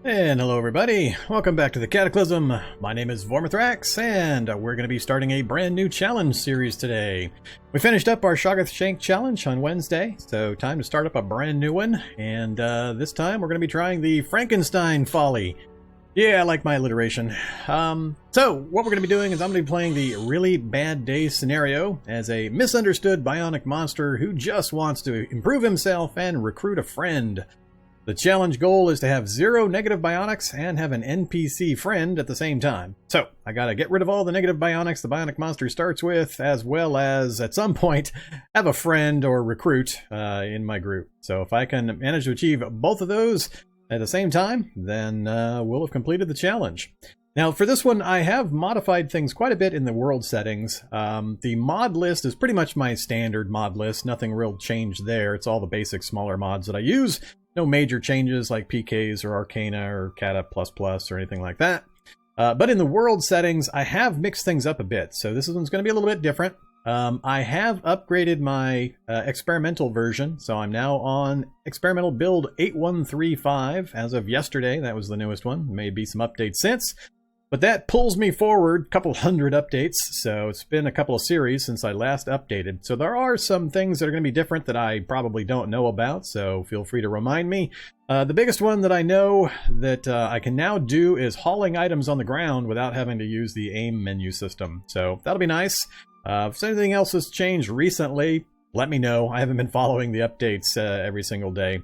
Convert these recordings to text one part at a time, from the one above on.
And hello everybody, welcome back to the Cataclysm. My name is Vormithrax, and we're going to be starting a brand new challenge series today. We finished up our Shoggoth Shank challenge on Wednesday, so time to start up a brand new one. And this time we're going to be trying the Frankenstein Folly. Yeah, I like my alliteration. So what we're going to be doing is I'm going to be playing the Really Bad Day scenario as a misunderstood bionic monster who just wants to improve himself and recruit a friend. The challenge goal is to have 0 negative bionics and have an NPC friend at the same time. So, I gotta get rid of all the negative bionics the Bionic Monster starts with, as well as, at some point, have a friend or recruit in my group. So if I can manage to achieve both of those at the same time, then we'll have completed the challenge. Now, for this one, I have modified things quite a bit in the world settings. The mod list is pretty much my standard mod list. Nothing real changed there. It's all the basic smaller mods that I use. No major changes like PKs or Arcana or Cata++ or anything like that. But in the world settings, I have mixed things up a bit. So this one's going to be a little bit different. I have upgraded my experimental version. So I'm now on experimental build 8135 as of yesterday. That was the newest one. Maybe some updates since. But that pulls me forward a couple hundred updates, so it's been a couple of series since I last updated. So there are some things that are going to be different that I probably don't know about, so feel free to remind me. The biggest one that I know that I can now do is hauling items on the ground without having to use the aim menu system. So that'll be nice. If anything else has changed recently, let me know. I haven't been following the updates every single day.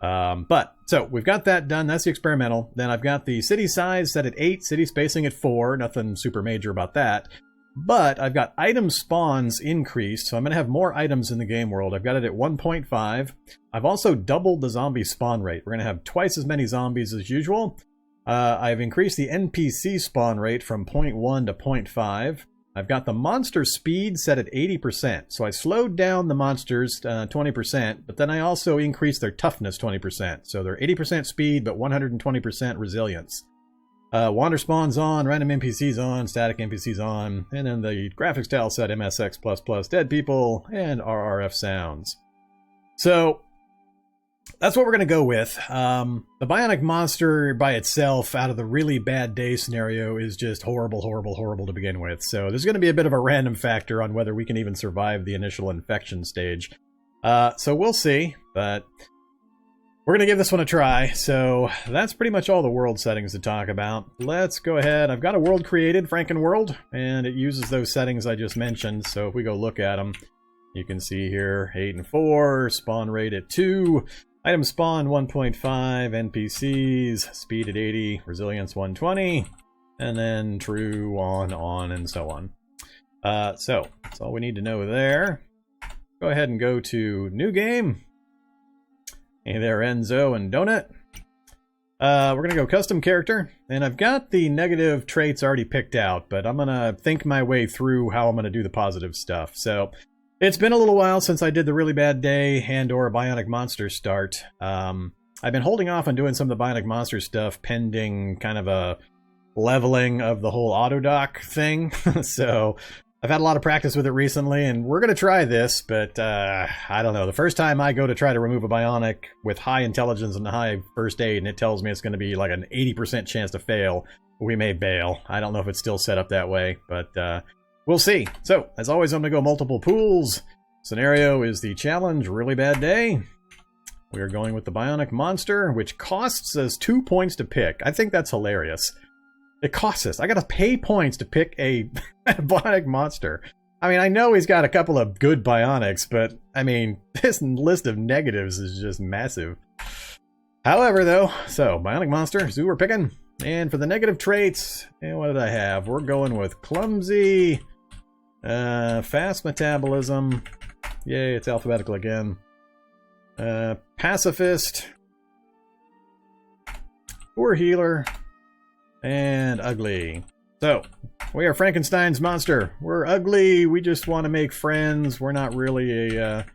So we've got that done. That's the experimental. Then I've got the city size set at 8, city spacing at 4. Nothing super major about that. But I've got item spawns increased, so I'm going to have more items in the game world. I've got it at 1.5. I've also doubled the zombie spawn rate. We're going to have twice as many zombies as usual. I've increased the NPC spawn rate from 0.1 to 0.5. I've got the monster speed set at 80%, so I slowed down the monsters 20%, but then I also increased their toughness 20%. So they're 80% speed, but 120% resilience. Wander spawns on, random NPCs on, static NPCs on, and then the graphics Tileset MSX++, dead people, and RRFSounds. So that's what we're going to go with. The Bionic Monster by itself, out of the Really Bad Day scenario, is just horrible, horrible, horrible to begin with. So there's going to be a bit of a random factor on whether we can even survive the initial infection stage. So we'll see, but we're going to give this one a try. So that's pretty much all the world settings to talk about. Let's go ahead. I've got a world created, Frankenworld, and it uses those settings I just mentioned. So if we go look at them, you can see here 8 and 4, spawn rate at 2. Item spawn 1.5, NPCs, speed at 80, resilience 120, and then true, on, and so on. So, that's all we need to know there. Go ahead and go to New Game. Hey there, Enzo and Donut. We're going to go Custom Character, and I've got the negative traits already picked out, but I'm going to think my way through how I'm going to do the positive stuff. So, it's been a little while since I did the Really Bad Day and or Bionic Monster start. I've been holding off on doing some of the Bionic Monster stuff pending kind of a leveling of the whole auto-dock thing. So I've had a lot of practice with it recently, and we're going to try this, but I don't know. The first time I go to try to remove a Bionic with high intelligence and high first aid, and it tells me it's going to be like an 80% chance to fail, we may bail. I don't know if it's still set up that way, but we'll see. So, as always, I'm going to go multiple pools. Scenario is the challenge, Really Bad Day. We are going with the Bionic Monster, which costs us 2 points to pick. I think that's hilarious. It costs us. I got to pay points to pick a Bionic Monster. I mean, I know he's got a couple of good Bionics, but, I mean, this list of negatives is just massive. However, though, so, Bionic Monster is who we're picking. And for the negative traits, what did I have? We're going with Clumsy, fast metabolism, yay, it's alphabetical again, pacifist, poor healer, and ugly. So, we are Frankenstein's monster. We're ugly, we just want to make friends, we're not really a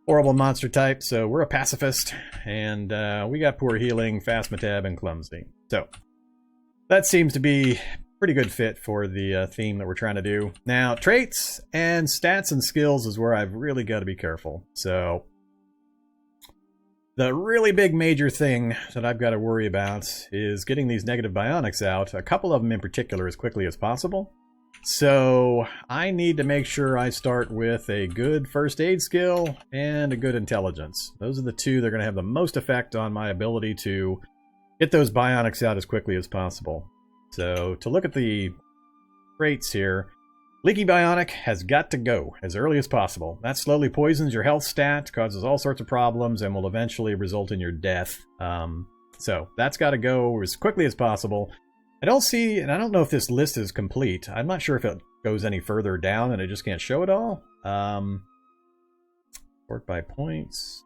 horrible monster type, so we're a pacifist, and we got poor healing, fast metab, and clumsy. So, that seems to be pretty good fit for the theme that we're trying to do. Now, traits and stats and skills is where I've really got to be careful. So, The really big major thing that I've got to worry about is getting these negative bionics out, a couple of them in particular, as quickly as possible. So I need to make sure I start with a good first aid skill and a good intelligence. Those are the two that are going to have the most effect on my ability to get those bionics out as quickly as possible. So to look at the traits here, Leaky Bionic has got to go as early as possible. That slowly poisons your health stat, causes all sorts of problems, and will eventually result in your death. So that's got to go as quickly as possible. I don't see, and I don't know if this list is complete. I'm not sure if it goes any further down and I just can't show it all. Sort by points.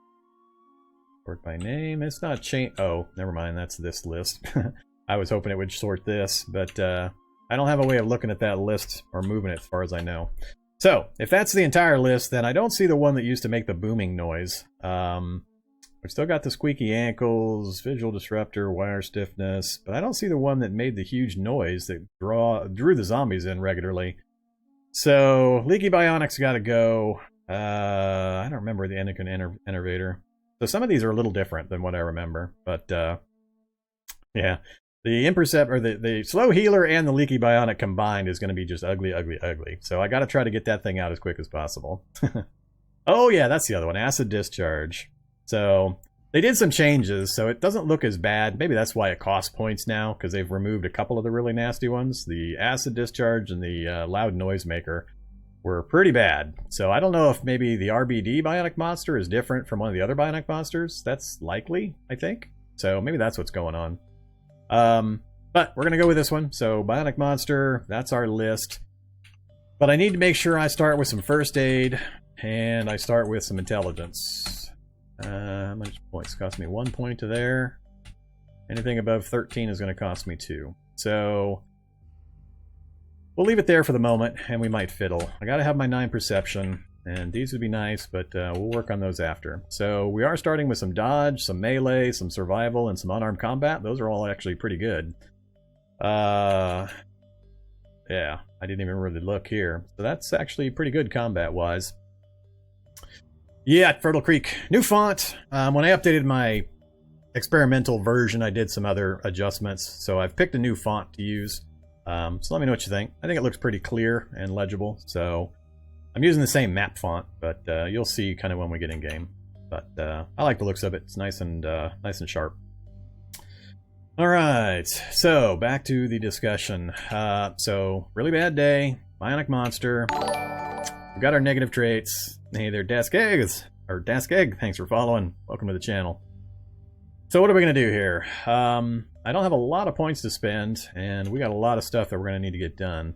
Sort by name. It's not chain. Oh, never mind. That's this list. I was hoping it would sort this, but I don't have a way of looking at that list or moving it as far as I know. So, if that's the entire list, then I don't see the one that used to make the booming noise. We still got the squeaky ankles, visual disruptor, wire stiffness, but I don't see the one that made the huge noise that drew the zombies in regularly. So, Leaky Bionic's got to go. I don't remember the endocrine innervator. So some of these are a little different than what I remember, but yeah. The Impercept, or the Slow Healer and the Leaky Bionic combined is going to be just ugly, ugly, ugly. So I got to try to get that thing out as quick as possible. Oh yeah, that's the other one, Acid Discharge. So they did some changes, so it doesn't look as bad. Maybe that's why it costs points now, because they've removed a couple of the really nasty ones. The Acid Discharge and the Loud Noisemaker were pretty bad. So I don't know if maybe the RBD Bionic Monster is different from one of the other Bionic Monsters. That's likely, I think. So maybe that's what's going on. But we're going to go with this one. So Bionic Monster, that's our list. But I need to make sure I start with some first aid and I start with some intelligence. How much points? Cost me 1 point to there. Anything above 13 is going to cost me 2. So we'll leave it there for the moment and we might fiddle. I got to have my 9 perception. And these would be nice, but we'll work on those after. So we are starting with some dodge, some melee, some survival, and some unarmed combat. Those are all actually pretty good. Yeah, I didn't even really look here. So that's actually pretty good combat-wise. Yeah, Fertile Creek. New font. When I updated my experimental version, I did some other adjustments. So I've picked a new font to use. So let me know what you think. I think it looks pretty clear and legible. So I'm using the same map font, but you'll see kind of when we get in game. But I like the looks of it. It's nice and sharp. All right, so back to the discussion. So really bad day, Bionic Monster. We've got our negative traits. Hey there, Dask Eggs, or Dask Egg. Thanks for following. Welcome to the channel. So what are we gonna do here? I don't have a lot of points to spend, and we got a lot of stuff that we're gonna need to get done.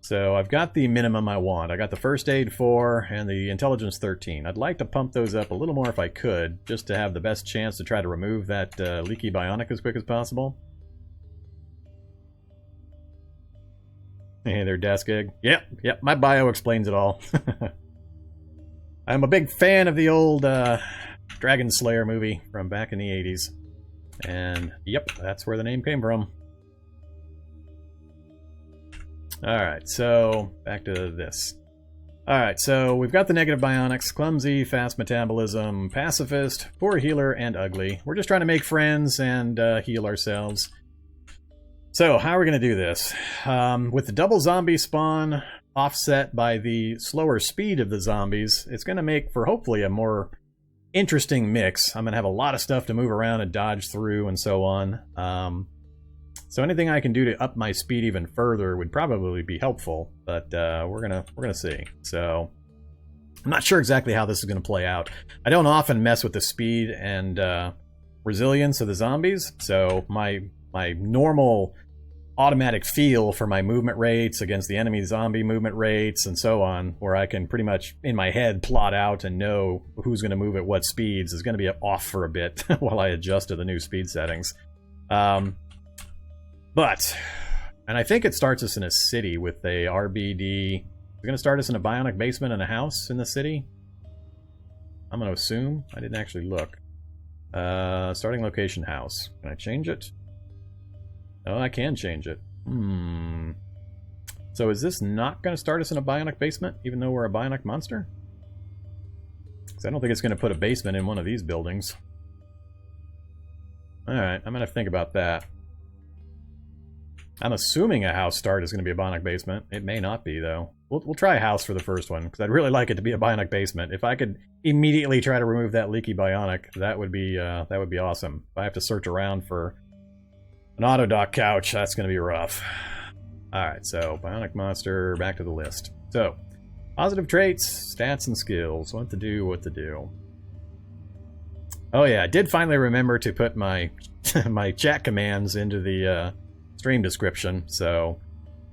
So I've got the minimum I want. I got the first aid 4 and the intelligence 13. I'd like to pump those up a little more if I could, just to have the best chance to try to remove that leaky bionic as quick as possible. Hey there, Desk Egg. Yep, my bio explains it all. I'm a big fan of the old Dragon Slayer movie from back in the 80s. And yep, that's where the name came from. Alright, so back to this. Alright, so we've got the negative bionics, clumsy, fast metabolism, pacifist, poor healer, and ugly. We're just trying to make friends and heal ourselves. So, how are we going to do this? With the double zombie spawn offset by the slower speed of the zombies, it's going to make for hopefully a more interesting mix. I'm going to have a lot of stuff to move around and dodge through and so on. So anything I can do to up my speed even further would probably be helpful, but we're gonna see. So I'm not sure exactly how this is gonna play out. I don't often mess with the speed and resilience of the zombies, so my normal automatic feel for my movement rates against the enemy zombie movement rates and so on, where I can pretty much in my head plot out and know who's gonna move at what speeds, is gonna be off for a bit while I adjust to the new speed settings. But, and I think it starts us in a city with a RBD. It's going to start us in a bionic basement and a house in the city. I'm going to assume. I didn't actually look. Starting location house. Can I change it? Oh, I can change it. So is this not going to start us in a bionic basement, even though we're a bionic monster? 'Cause I don't think it's going to put a basement in one of these buildings. Alright, I'm going to think about that. I'm assuming a house start is going to be a bionic basement. It may not be, though. We'll try a house for the first one, because I'd really like it to be a bionic basement. If I could immediately try to remove that leaky bionic, that would be awesome. If I have to search around for an auto dock couch, that's going to be rough. Alright, so Bionic Monster, back to the list. So, positive traits, stats, and skills. What to do, what to do. Oh yeah, I did finally remember to put my my chat commands into the stream description, so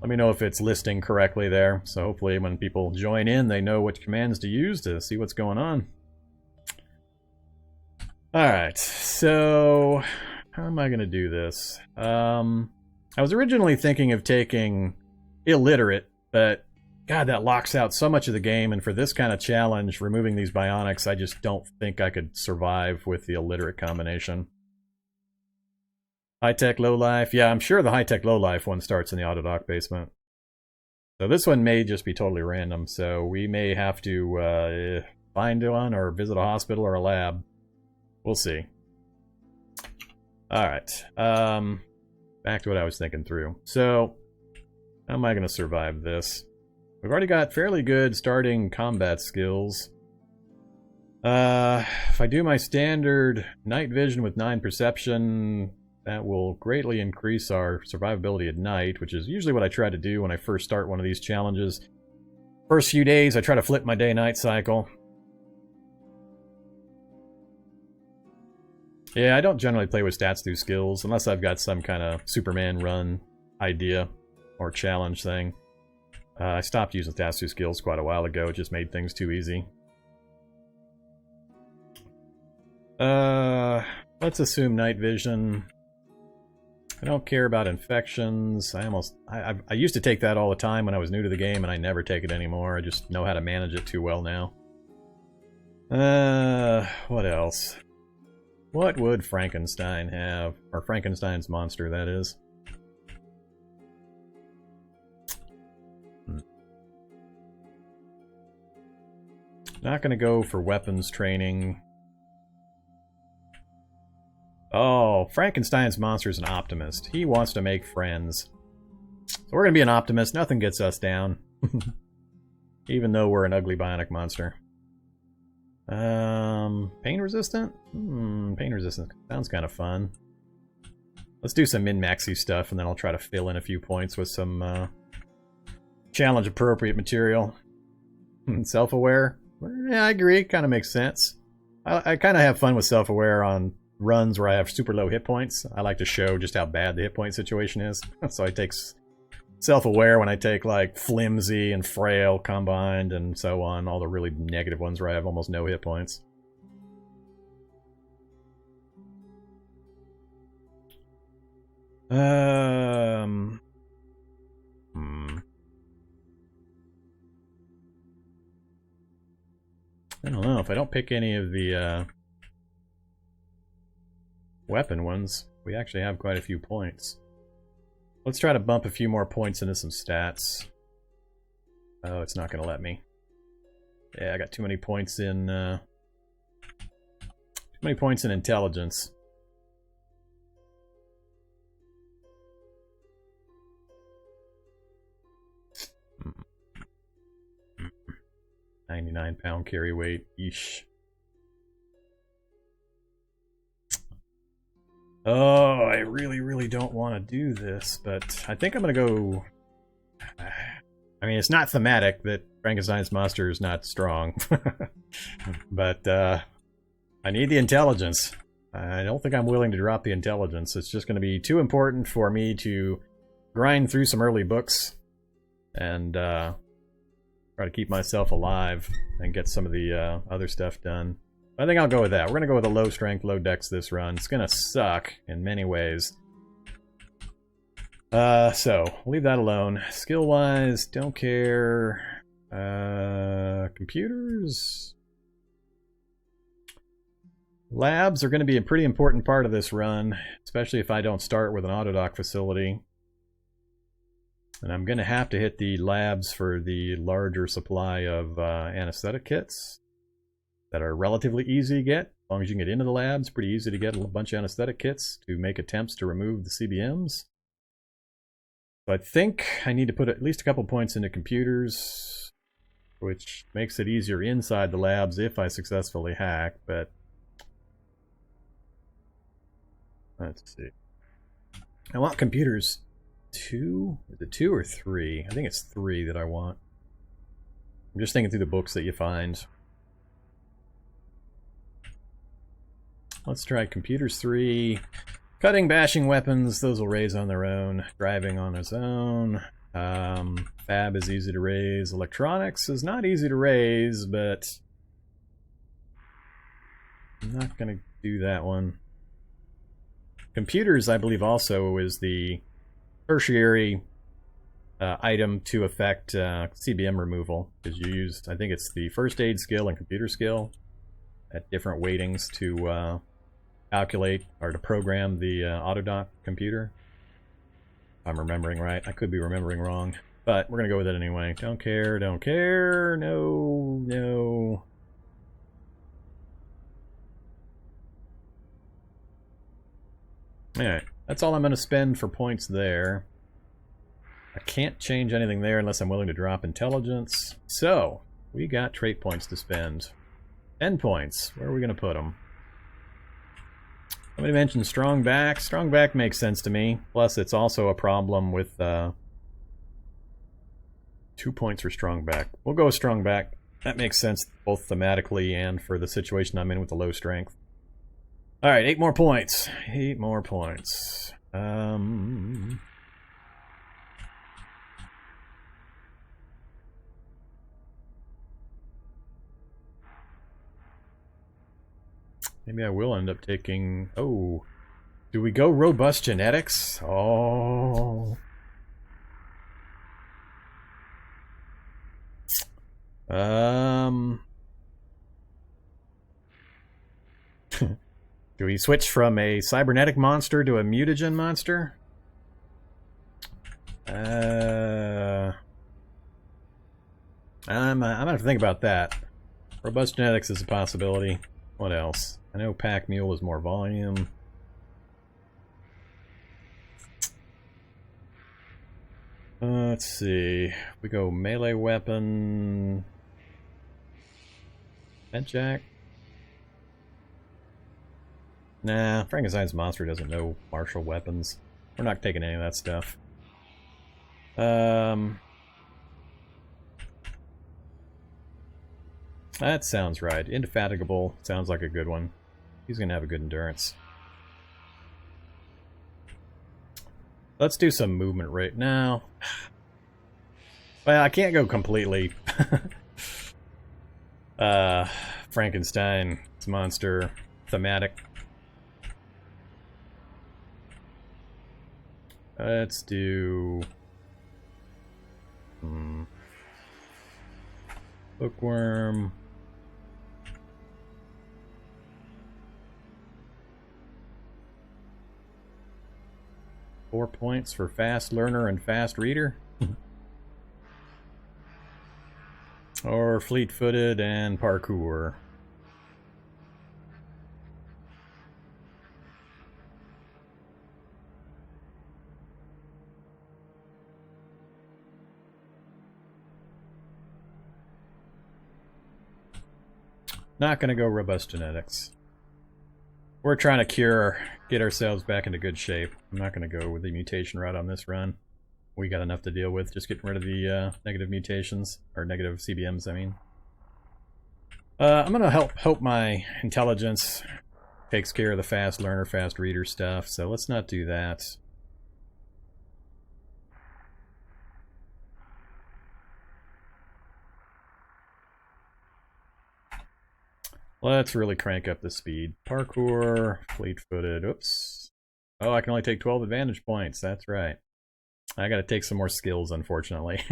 let me know if it's listing correctly there. So hopefully when people join in, they know which commands to use to see what's going on. Alright, so how am I going to do this? I was originally thinking of taking illiterate, but God, that locks out so much of the game, and for this kind of challenge, removing these bionics, I just don't think I could survive with the illiterate combination. High-tech, low-life. Yeah, I'm sure the high-tech, low-life one starts in the auto-dock basement. So this one may just be totally random, so we may have to find one or visit a hospital or a lab. We'll see. Alright. Back to what I was thinking through. So, how am I going to survive this? We've already got fairly good starting combat skills. If I do my standard night vision with 9 perception, that will greatly increase our survivability at night, which is usually what I try to do when I first start one of these challenges. First few days, I try to flip my day-night cycle. Yeah, I don't generally play with stats through skills, unless I've got some kind of Superman run idea or challenge thing. I stopped using stats through skills quite a while ago. It just made things too easy. Let's assume night vision. I don't care about infections. I used to take that all the time when I was new to the game, and I never take it anymore. I just know how to manage it too well now. What else? What would Frankenstein have? Or Frankenstein's monster, that is. Not gonna go for weapons training. Oh, Frankenstein's monster is an optimist. He wants to make friends. So we're gonna be an optimist. Nothing gets us down. Even though we're an ugly bionic monster. Pain resistant? Pain resistant. Sounds kind of fun. Let's do some min-maxy stuff, and then I'll try to fill in a few points with some challenge-appropriate material. Self-aware? Yeah, I agree. Kind of makes sense. I kind of have fun with self-aware on runs where I have super low hit points. I like to show just how bad the hit point situation is. So I take self-aware when I take like flimsy and frail combined and so on. All the really negative ones where I have almost no hit points. I don't know, if I don't pick any of the weapon ones, we actually have quite a few points. Let's try to bump a few more points into some stats. Oh, it's not going to let me. Yeah, I got too many points in intelligence. Hmm. 99-pound carry weight. Yeesh. Oh, I really, really don't want to do this, but I think I'm going to go... I mean, it's not thematic that Frankenstein's monster is not strong. But I need the intelligence. I don't think I'm willing to drop the intelligence. It's just going to be too important for me to grind through some early books and try to keep myself alive and get some of the other stuff done. I think I'll go with that. We're going to go with a low strength, low dex this run. It's going to suck in many ways. So, leave that alone. Skill-wise, don't care. Computers? Labs are going to be a pretty important part of this run, especially if I don't start with an autodock facility. And I'm going to have to hit the labs for the larger supply of anesthetic kits. that are relatively easy to get. As long as you can get into the labs, pretty easy to get a bunch of anesthetic kits to make attempts to remove the CBMs. So I think I need to put at least a couple points into computers, which makes it easier inside the labs if I successfully hack, but let's see. I want computers 2? Is it 2 or 3? I think it's 3 that I want. I'm just thinking through the books that you find. Let's try computers 3. Cutting, bashing weapons, those will raise on their own. Driving on its own. Fab is easy to raise. Electronics is not easy to raise, but I'm not going to do that one. Computers, I believe, also is the tertiary item to affect CBM removal, because you used, I think it's the first aid skill and computer skill at different weightings to calculate or to program the autodoc computer. If I'm remembering right. I could be remembering wrong, but we're gonna go with it anyway. Don't care, don't care, no, no. Alright, that's all I'm gonna spend for points there. I can't change anything there unless I'm willing to drop intelligence. So, we got trait points to spend. 10 points. Where are we going to put them? Somebody mentioned strong back. Strong back makes sense to me. Plus, it's also a problem with 2 points for strong back. We'll go with strong back. That makes sense both thematically and for the situation I'm in with the low strength. Alright, 8 more points. 8 more points. Maybe I will end up taking... Oh, do we go robust genetics? Oh. Do we switch from a cybernetic monster to a mutagen monster? I'm gonna have to think about that. Robust genetics is a possibility. What else? I know Pack Mule is more volume. Let's see. We go melee weapon. Head jack. Nah, Frankenstein's monster doesn't know martial weapons. We're not taking any of that stuff. That sounds right. Indefatigable sounds like a good one. He's gonna have a good endurance. Let's do some movement right now. Well, I can't go completely Frankenstein's monster thematic. Let's do bookworm. Four points for fast learner and fast reader. Or fleet-footed and parkour. Not gonna go robust genetics. We're trying to get ourselves back into good shape. I'm not gonna go with the mutation route on this run. We got enough to deal with, just getting rid of the negative mutations, or negative CBMs, I mean. I'm gonna hope my intelligence takes care of the fast learner, fast reader stuff, so let's not do that. Let's really crank up the speed. Parkour, fleet-footed, oops. Oh, I can only take 12 advantage points, that's right. I gotta take some more skills, unfortunately.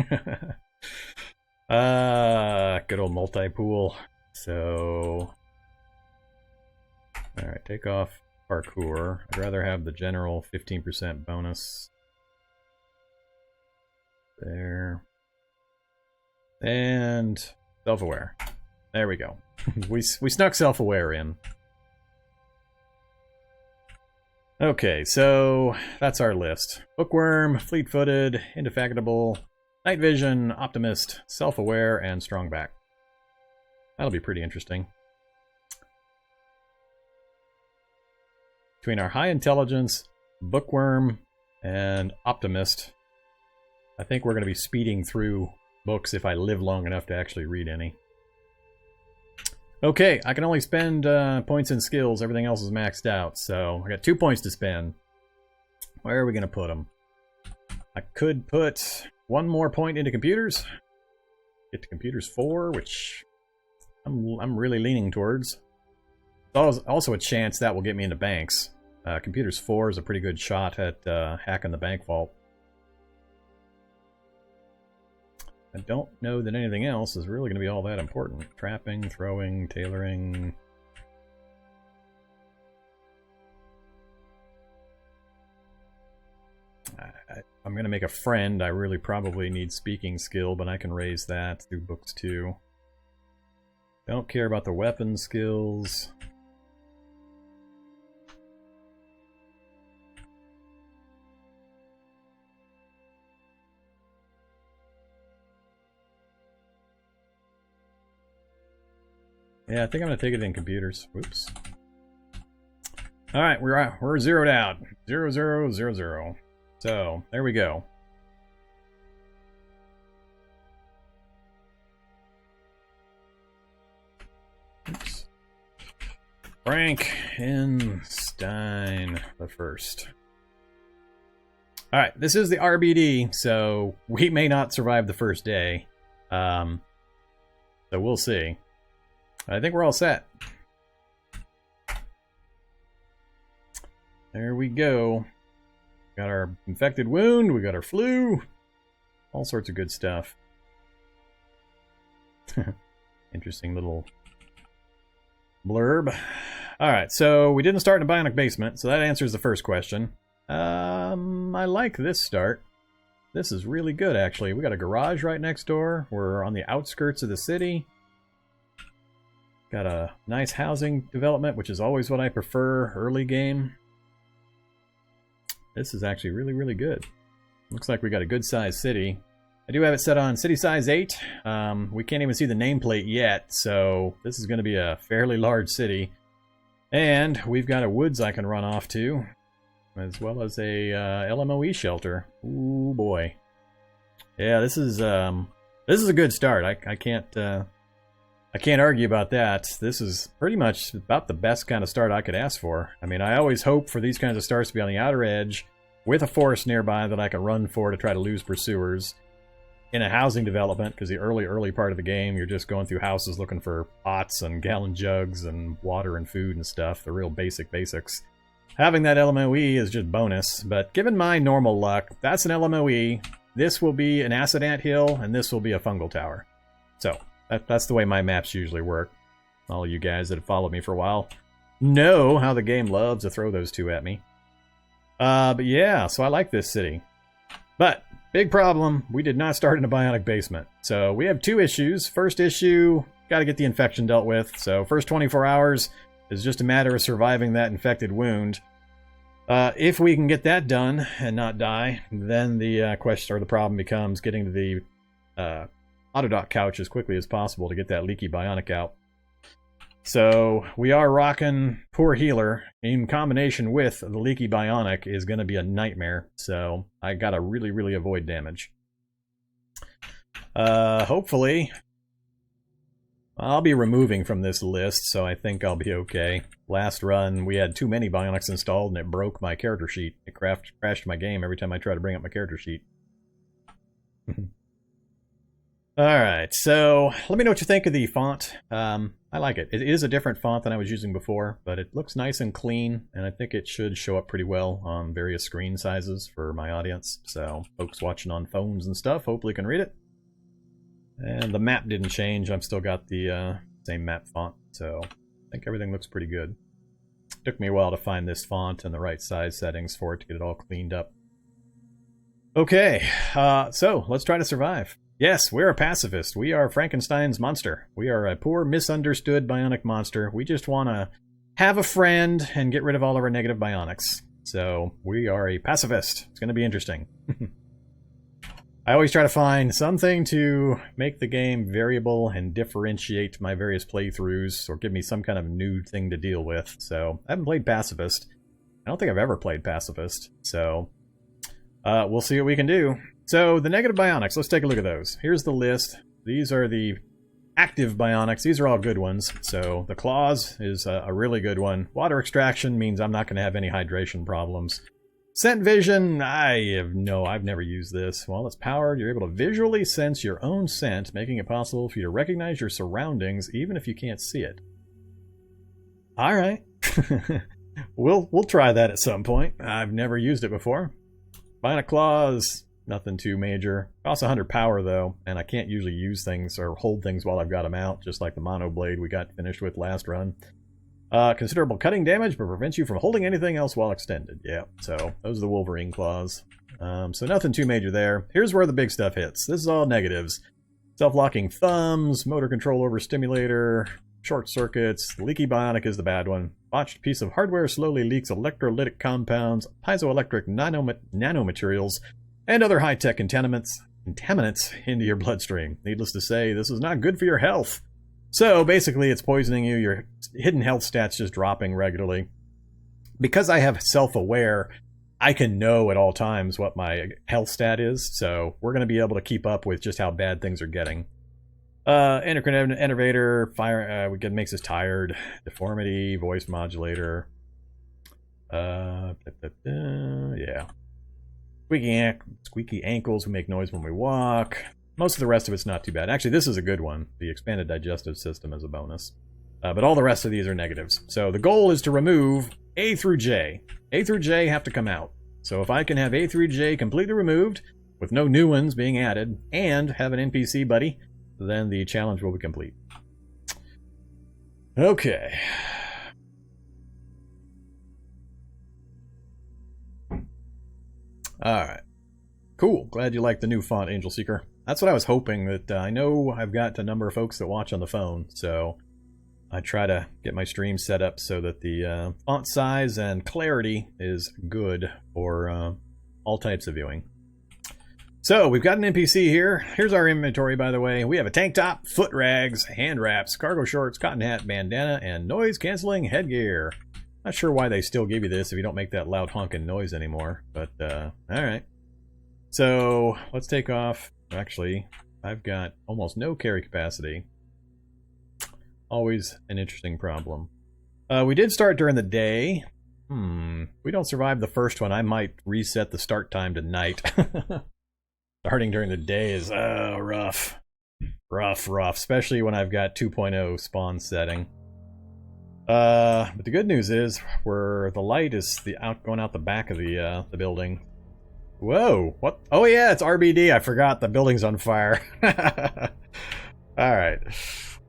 Good old multi-pool. So... Alright, take off parkour. I'd rather have the general 15% bonus. There. And self-aware. There we go. we snuck self-aware in. Okay, so that's our list. Bookworm, fleet-footed, indefatigable, night vision, optimist, self-aware, and strongback. That'll be pretty interesting. Between our high intelligence, bookworm, and optimist, I think we're going to be speeding through books if I live long enough to actually read any. Okay, I can only spend points in skills. Everything else is maxed out, so I got 2 points to spend. Where are we going to put them? I could put 1 more point into computers. Get to computers 4, which I'm really leaning towards. There's also a chance that will get me into banks. Computers 4 is a pretty good shot at hacking the bank vault. I don't know that anything else is really going to be all that important. Trapping, throwing, tailoring. I'm going to make a friend. I really probably need speaking skill, but I can raise that through books too. Don't care about the weapon skills. Yeah, I think I'm going to take it in computers. Whoops. Alright, we're zeroed out. 0, 0, 0, 0. So, there we go. Oops. Frankenstein the first. Alright, this is the RBD, so we may not survive the first day. So we'll see. I think we're all set. There we go. Got our infected wound, we got our flu. All sorts of good stuff. Interesting little blurb. Alright, so we didn't start in a bionic basement, so that answers the first question. I like this start. This is really good, actually. We got a garage right next door. We're on the outskirts of the city. Got a nice housing development, which is always what I prefer early game. This is actually really, really good. Looks like we got a good sized city. I do have it set on city size 8. We can't even see the nameplate yet, so this is going to be a fairly large city. And we've got a woods I can run off to, as well as a LMOE shelter. Ooh boy. Yeah, this is a good start. I can't argue about that. This is pretty much about the best kind of start I could ask for. I mean, I always hope for these kinds of starts to be on the outer edge with a forest nearby that I can run for to try to lose pursuers. In a housing development, because the early part of the game, you're just going through houses looking for pots and gallon jugs and water and food and stuff. The real basics. Having that LMOE is just bonus, but given my normal luck, that's an LMOE. This will be an acid anthill, and this will be a fungal tower. So, that's the way my maps usually work. All you guys that have followed me for a while know how the game loves to throw those two at me. But yeah, so I like this city. But, big problem, we did not start in a bionic basement. So we have 2 issues. First issue, got to get the infection dealt with. So first 24 hours is just a matter of surviving that infected wound. If we can get that done and not die, then the question or the problem becomes getting to the Autodoc couch as quickly as possible to get that leaky bionic out. So we are rocking Poor Healer in combination with the leaky bionic is going to be a nightmare. So I got to really avoid damage. Hopefully I'll be removing from this list, so I think I'll be okay. Last run we had too many bionics installed and it broke my character sheet. It crashed my game every time I try to bring up my character sheet. Alright, so let me know what you think of the font. I like it. It is a different font than I was using before, but it looks nice and clean, and I think it should show up pretty well on various screen sizes for my audience. So folks watching on phones and stuff hopefully can read it. And the map didn't change. I've still got the same map font, so I think everything looks pretty good. Took me a while to find this font and the right size settings for it to get it all cleaned up. Okay, so let's try to survive. Yes, we're a pacifist. We are Frankenstein's monster. We are a poor, misunderstood bionic monster. We just want to have a friend and get rid of all of our negative bionics. So we are a pacifist. It's going to be interesting. I always try to find something to make the game variable and differentiate my various playthroughs or give me some kind of new thing to deal with. So I haven't played pacifist. I don't think I've ever played pacifist. So we'll see what we can do. So the negative bionics, let's take a look at those. Here's the list. These are the active bionics. These are all good ones. So the claws is a really good one. Water extraction means I'm not going to have any hydration problems. Scent vision, I've never used this. While it's powered, you're able to visually sense your own scent, making it possible for you to recognize your surroundings even if you can't see it. All right. We'll try that at some point. I've never used it before. Bionic claws, nothing too major. Costs 100 power though, and I can't usually use things or hold things while I've got them out, just like the mono blade we got finished with last run. Considerable cutting damage, but prevents you from holding anything else while extended. Yeah, so those are the Wolverine claws. So nothing too major there. Here's where the big stuff hits. This is all negatives. Self-locking thumbs, motor control overstimulator, short circuits, leaky bionic is the bad one. Botched piece of hardware slowly leaks electrolytic compounds, piezoelectric nanomaterials, and other high-tech contaminants into your bloodstream. Needless to say, this is not good for your health. So basically it's poisoning you, your hidden health stats just dropping regularly. Because I have self-aware, I can know at all times what my health stat is, so we're going to be able to keep up with just how bad things are getting. Endocrine innervator, fire, makes us tired. Deformity, voice modulator. Yeah. Squeaky ankles, we make noise when we walk. Most of the rest of it's not too bad. Actually, this is a good one. The expanded digestive system is a bonus. But all the rest of these are negatives. So the goal is to remove A through J. A through J have to come out. So if I can have A through J completely removed, with no new ones being added, and have an NPC buddy, then the challenge will be complete. Okay. Alright. Cool. Glad you like the new font, Angel Seeker. That's what I was hoping. That I know I've got a number of folks that watch on the phone, so I try to get my stream set up so that the font size and clarity is good for all types of viewing. So we've got an NPC here. Here's our inventory, by the way. We have a tank top, foot rags, hand wraps, cargo shorts, cotton hat, bandana, and noise-canceling headgear. Not sure why they still give you this if you don't make that loud honking noise anymore, but alright. So let's take off. Actually, I've got almost no carry capacity. Always an interesting problem. We did start during the day. We don't survive the first one. I might reset the start time to night. Starting during the day is rough. Rough. Especially when I've got 2.0 spawn setting. But the good news is, where the light is going out the back of the building. Whoa, what? Oh yeah, it's RBD. I forgot the building's on fire. Alright.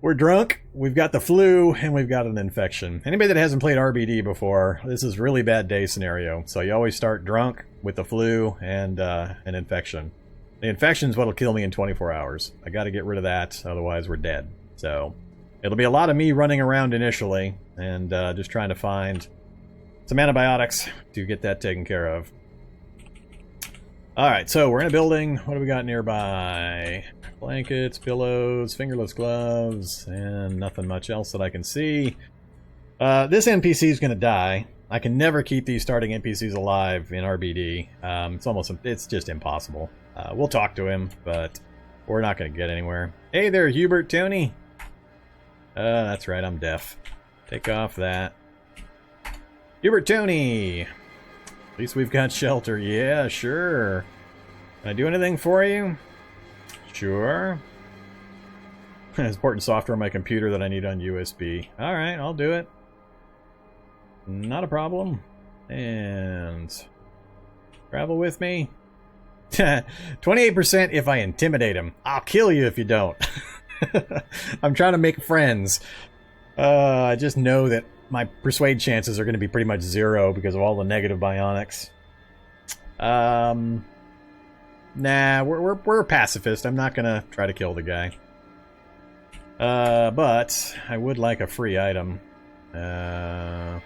We're drunk, we've got the flu, and we've got an infection. Anybody that hasn't played RBD before, this is really bad day scenario. So you always start drunk with the flu and an infection. The infection's what'll kill me in 24 hours. I gotta get rid of that, otherwise we're dead. So it'll be a lot of me running around initially, and just trying to find some antibiotics to get that taken care of. Alright, so we're in a building. What do we got nearby? Blankets, pillows, fingerless gloves, and nothing much else that I can see. This NPC is going to die. I can never keep these starting NPCs alive in RBD. It's just impossible. We'll talk to him, but we're not going to get anywhere. Hey there, Hubert, Tony. That's right, I'm deaf. Take off that. Hubert, Tony. At least we've got shelter. Yeah, sure. Can I do anything for you? Sure. There's important software on my computer that I need on USB. Alright, I'll do it. Not a problem. And travel with me. 28% if I intimidate him. I'll kill you if you don't. I'm trying to make friends. I just know that my persuade chances are going to be pretty much zero because of all the negative bionics. Nah, we're a pacifist. I'm not gonna try to kill the guy. But I would like a free item. Can't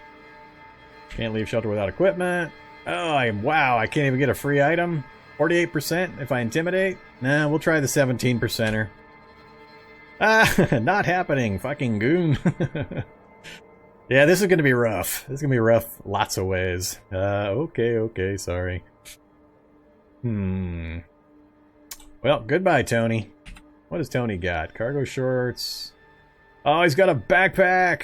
leave shelter without equipment. Oh, wow, I can't even get a free item. 48% if I intimidate? Nah, we'll try the 17%er. Not happening, fucking goon. Yeah, this is gonna be rough. This is gonna be rough lots of ways. Okay, sorry. Well, goodbye, Tony. What does Tony got? Cargo shorts. Oh, he's got a backpack!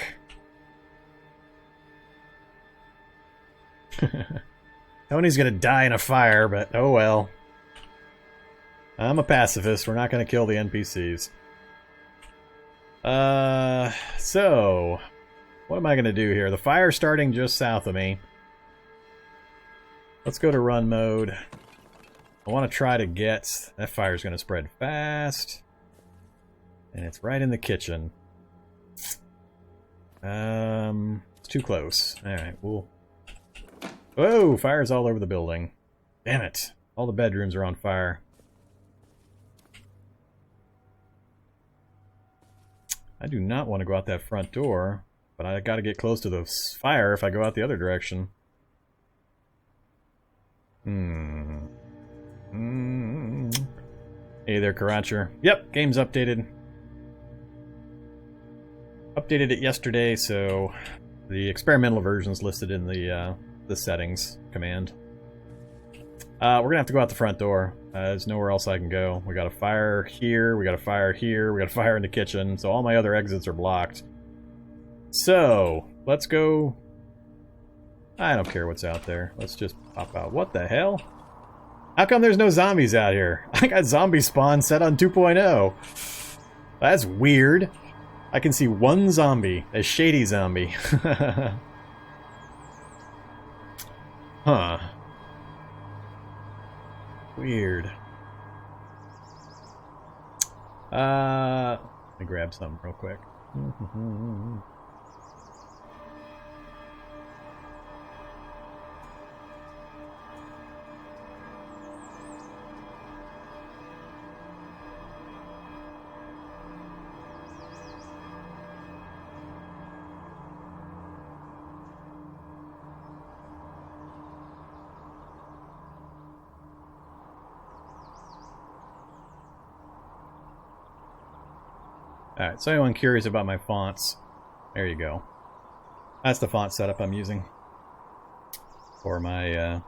Tony's gonna die in a fire, but oh well. I'm a pacifist. We're not gonna kill the NPCs. So... what am I gonna do here? The fire's starting just south of me. Let's go to run mode. I want to try to get... that fire's gonna spread fast. And it's right in the kitchen. It's too close. Alright, we'll... whoa! Fire's all over the building. Damn it. All the bedrooms are on fire. I do not want to go out that front door, but I gotta get close to the fire if I go out the other direction. Hey there, Karacher. Yep, game's updated. Updated it yesterday, so the experimental version's listed in the settings command. We're gonna have to go out the front door. There's nowhere else I can go. We got a fire here, we got a fire here, we got a fire in the kitchen, so all my other exits are blocked. So, let's go... I don't care what's out there. Let's just pop out. What the hell? How come there's no zombies out here? I got zombie spawn set on 2.0. That's weird. I can see one zombie, a shady zombie. Huh. Weird. Let me grab something real quick. Alright, so anyone curious about my fonts, there you go. That's the font setup I'm using for my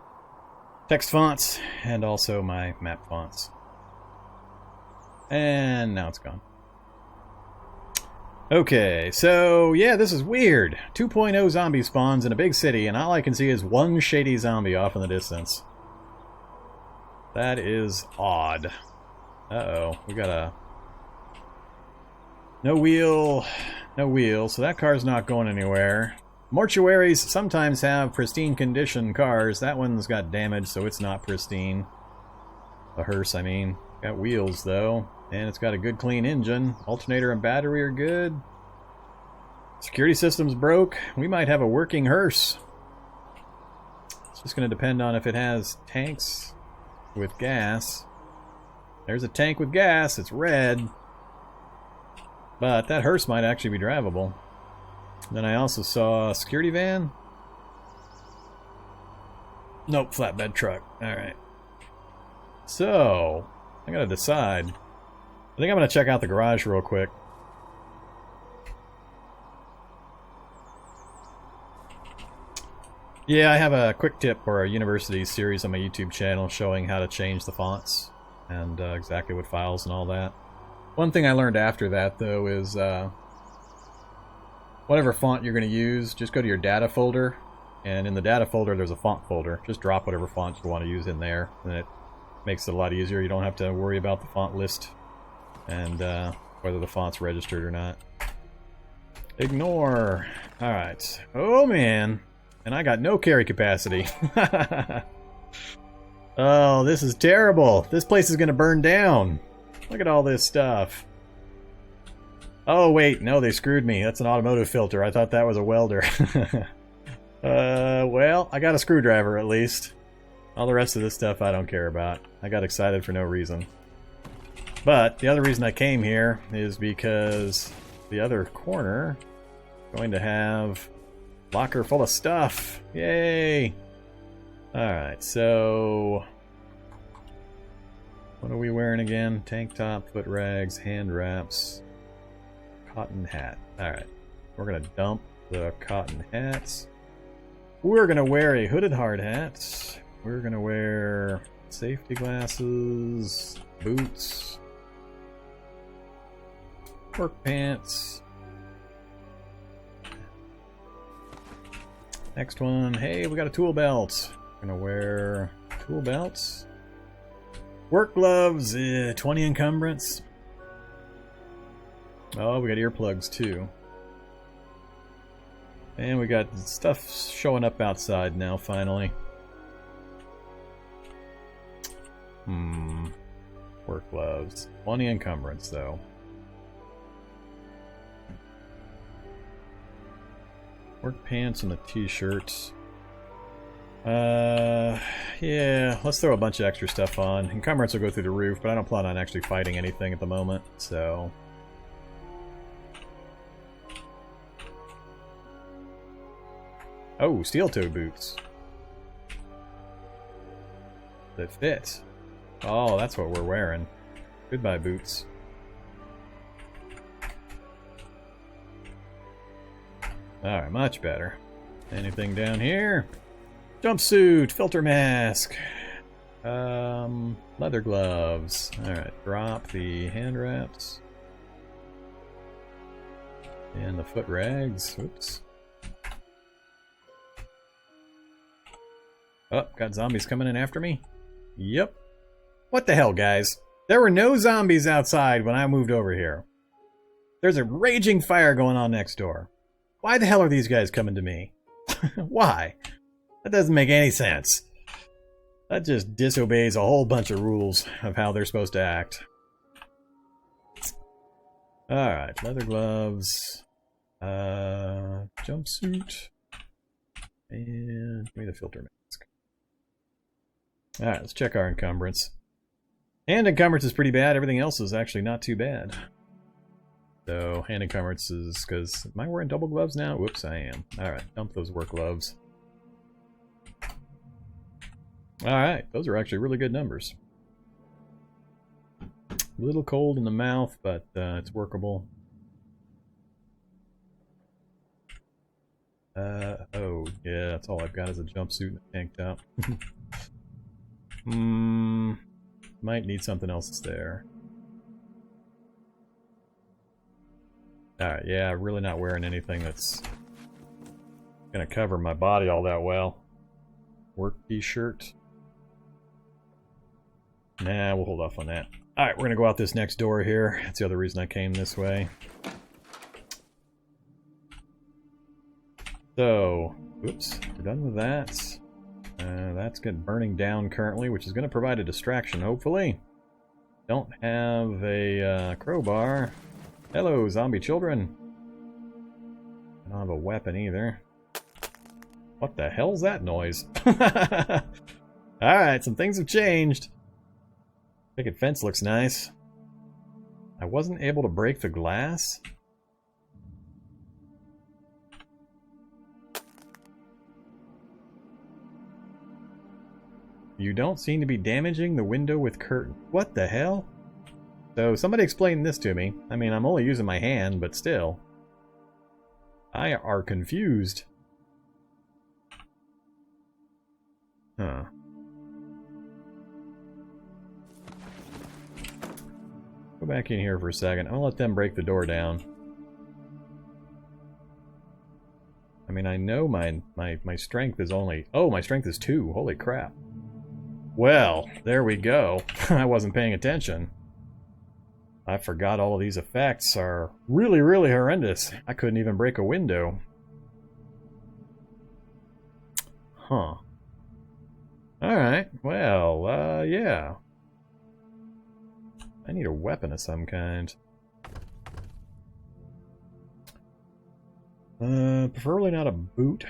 text fonts and also my map fonts. And now it's gone. Okay, so yeah, this is weird. 2.0 zombie spawns in a big city, and all I can see is one shady zombie off in the distance. That is odd. Uh-oh, we got a... no wheel, so that car's not going anywhere. Mortuaries sometimes have pristine condition cars. That one's got damage, so it's not pristine. A hearse, I mean. Got wheels, though. And it's got a good, clean engine. Alternator and battery are good. Security system's broke. We might have a working hearse. It's just going to depend on if it has tanks with gas. There's a tank with gas. It's red. But that hearse might actually be drivable. Then I also saw a security van. Nope, flatbed truck. Alright. So, I gotta decide. I think I'm gonna check out the garage real quick. Yeah, I have a quick tip for a university series on my YouTube channel showing how to change the fonts and exactly what files and all that. One thing I learned after that, though, is whatever font you're going to use, just go to your data folder, and in the data folder there's a font folder. Just drop whatever font you want to use in there, and it makes it a lot easier. You don't have to worry about the font list and whether the font's registered or not. Ignore. Alright. Oh, man. And I got no carry capacity. Oh, this is terrible. This place is going to burn down. Look at all this stuff. Oh, wait. No, they screwed me. That's an automotive filter. I thought that was a welder. Well, I got a screwdriver at least. All the rest of this stuff I don't care about. I got excited for no reason. But the other reason I came here is because the other corner is going to have locker full of stuff. Yay! Alright, so what are we wearing again? Tank top, foot rags, hand wraps, cotton hat. Alright, we're gonna dump the cotton hats. We're gonna wear a hooded hard hat. We're gonna wear safety glasses, boots, work pants. Next one, hey, we got a tool belt. We're gonna wear tool belts. Work gloves, 20 encumbrance. Oh, we got earplugs too. And we got stuff showing up outside now, finally. Work gloves. 20 encumbrance, though. Work pants and a t-shirt. Yeah, let's throw a bunch of extra stuff on. Encumbrance will go through the roof, but I don't plan on actually fighting anything at the moment, so... Oh, steel-toed boots. That fit. Oh, that's what we're wearing. Goodbye, boots. Alright, much better. Anything down here? Jumpsuit, filter mask, leather gloves. Alright, drop the hand wraps. And the foot rags. Oops. Oh, got zombies coming in after me? Yep. What the hell, guys? There were no zombies outside when I moved over here. There's a raging fire going on next door. Why the hell are these guys coming to me? Why? That doesn't make any sense. That just disobeys a whole bunch of rules of how they're supposed to act. Alright, leather gloves. Jumpsuit. And give me the filter mask. Alright, let's check our encumbrance. Hand encumbrance is pretty bad. Everything else is actually not too bad. So, hand encumbrance is because... Am I wearing double gloves now? Whoops, I am. Alright, dump those work gloves. Alright, those are actually really good numbers. A little cold in the mouth, but it's workable. Oh, yeah, that's all I've got is a jumpsuit and a tank top. Might need something else there. Alright, yeah, really not wearing anything that's gonna cover my body all that well. Work t-shirt. Nah, we'll hold off on that. Alright, we're gonna go out this next door here. That's the other reason I came this way. So, oops, we're done with that. That's getting burning down currently, which is going to provide a distraction, hopefully. Don't have a crowbar. Hello, zombie children. I don't have a weapon either. What the hell's that noise? Alright, some things have changed. Picket fence looks nice. I wasn't able to break the glass? You don't seem to be damaging the window with curtain. What the hell? So, somebody explain this to me. I mean, I'm only using my hand, but still. I are confused. Huh. Go back in here for a second. I'll let them break the door down. I mean, I know my strength is only... Oh, my strength is 2. Holy crap. Well, there we go. I wasn't paying attention. I forgot all of these effects are really, really horrendous. I couldn't even break a window. Huh. Alright, well, yeah. I need a weapon of some kind. Preferably not a boot.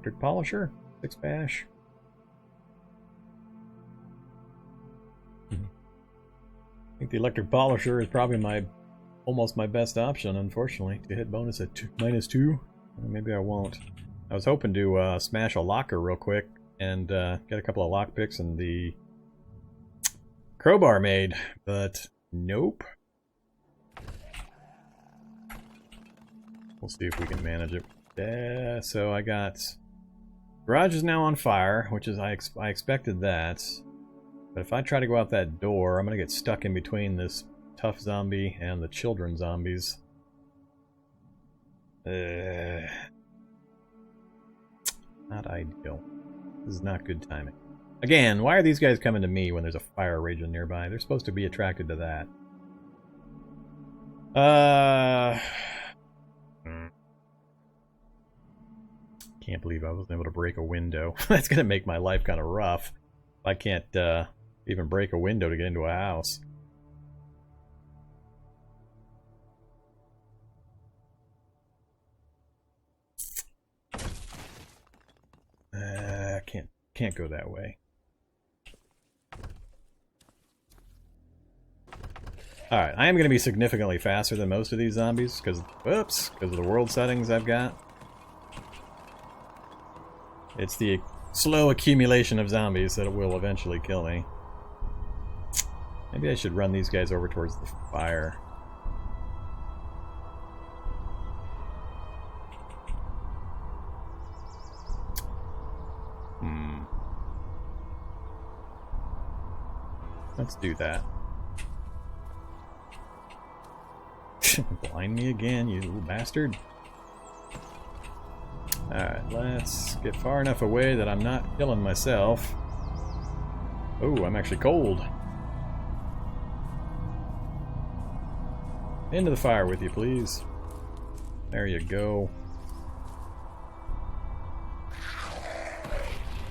Electric polisher? 6 bash. I think the electric polisher is probably almost my best option, unfortunately. To hit bonus at -2. Maybe I won't. I was hoping to smash a locker real quick and get a couple of lockpicks and the crowbar made, but nope. We'll see if we can manage it. So I got... Garage is now on fire, which is... I expected that. But if I try to go out that door, I'm going to get stuck in between this tough zombie and the children zombies. Not ideal. This is not good timing. Again, why are these guys coming to me when there's a fire raging nearby? They're supposed to be attracted to that. Can't believe I wasn't able to break a window. That's going to make my life kind of rough. I can't even break a window to get into a house. Can't go that way. Alright, I am going to be significantly faster than most of these zombies because of the world settings I've got. It's the slow accumulation of zombies that will eventually kill me. Maybe I should run these guys over towards the fire. Let's do that. Blind me again, you little bastard. Alright, let's get far enough away that I'm not killing myself. Oh, I'm actually cold. Into the fire with you, please. There you go.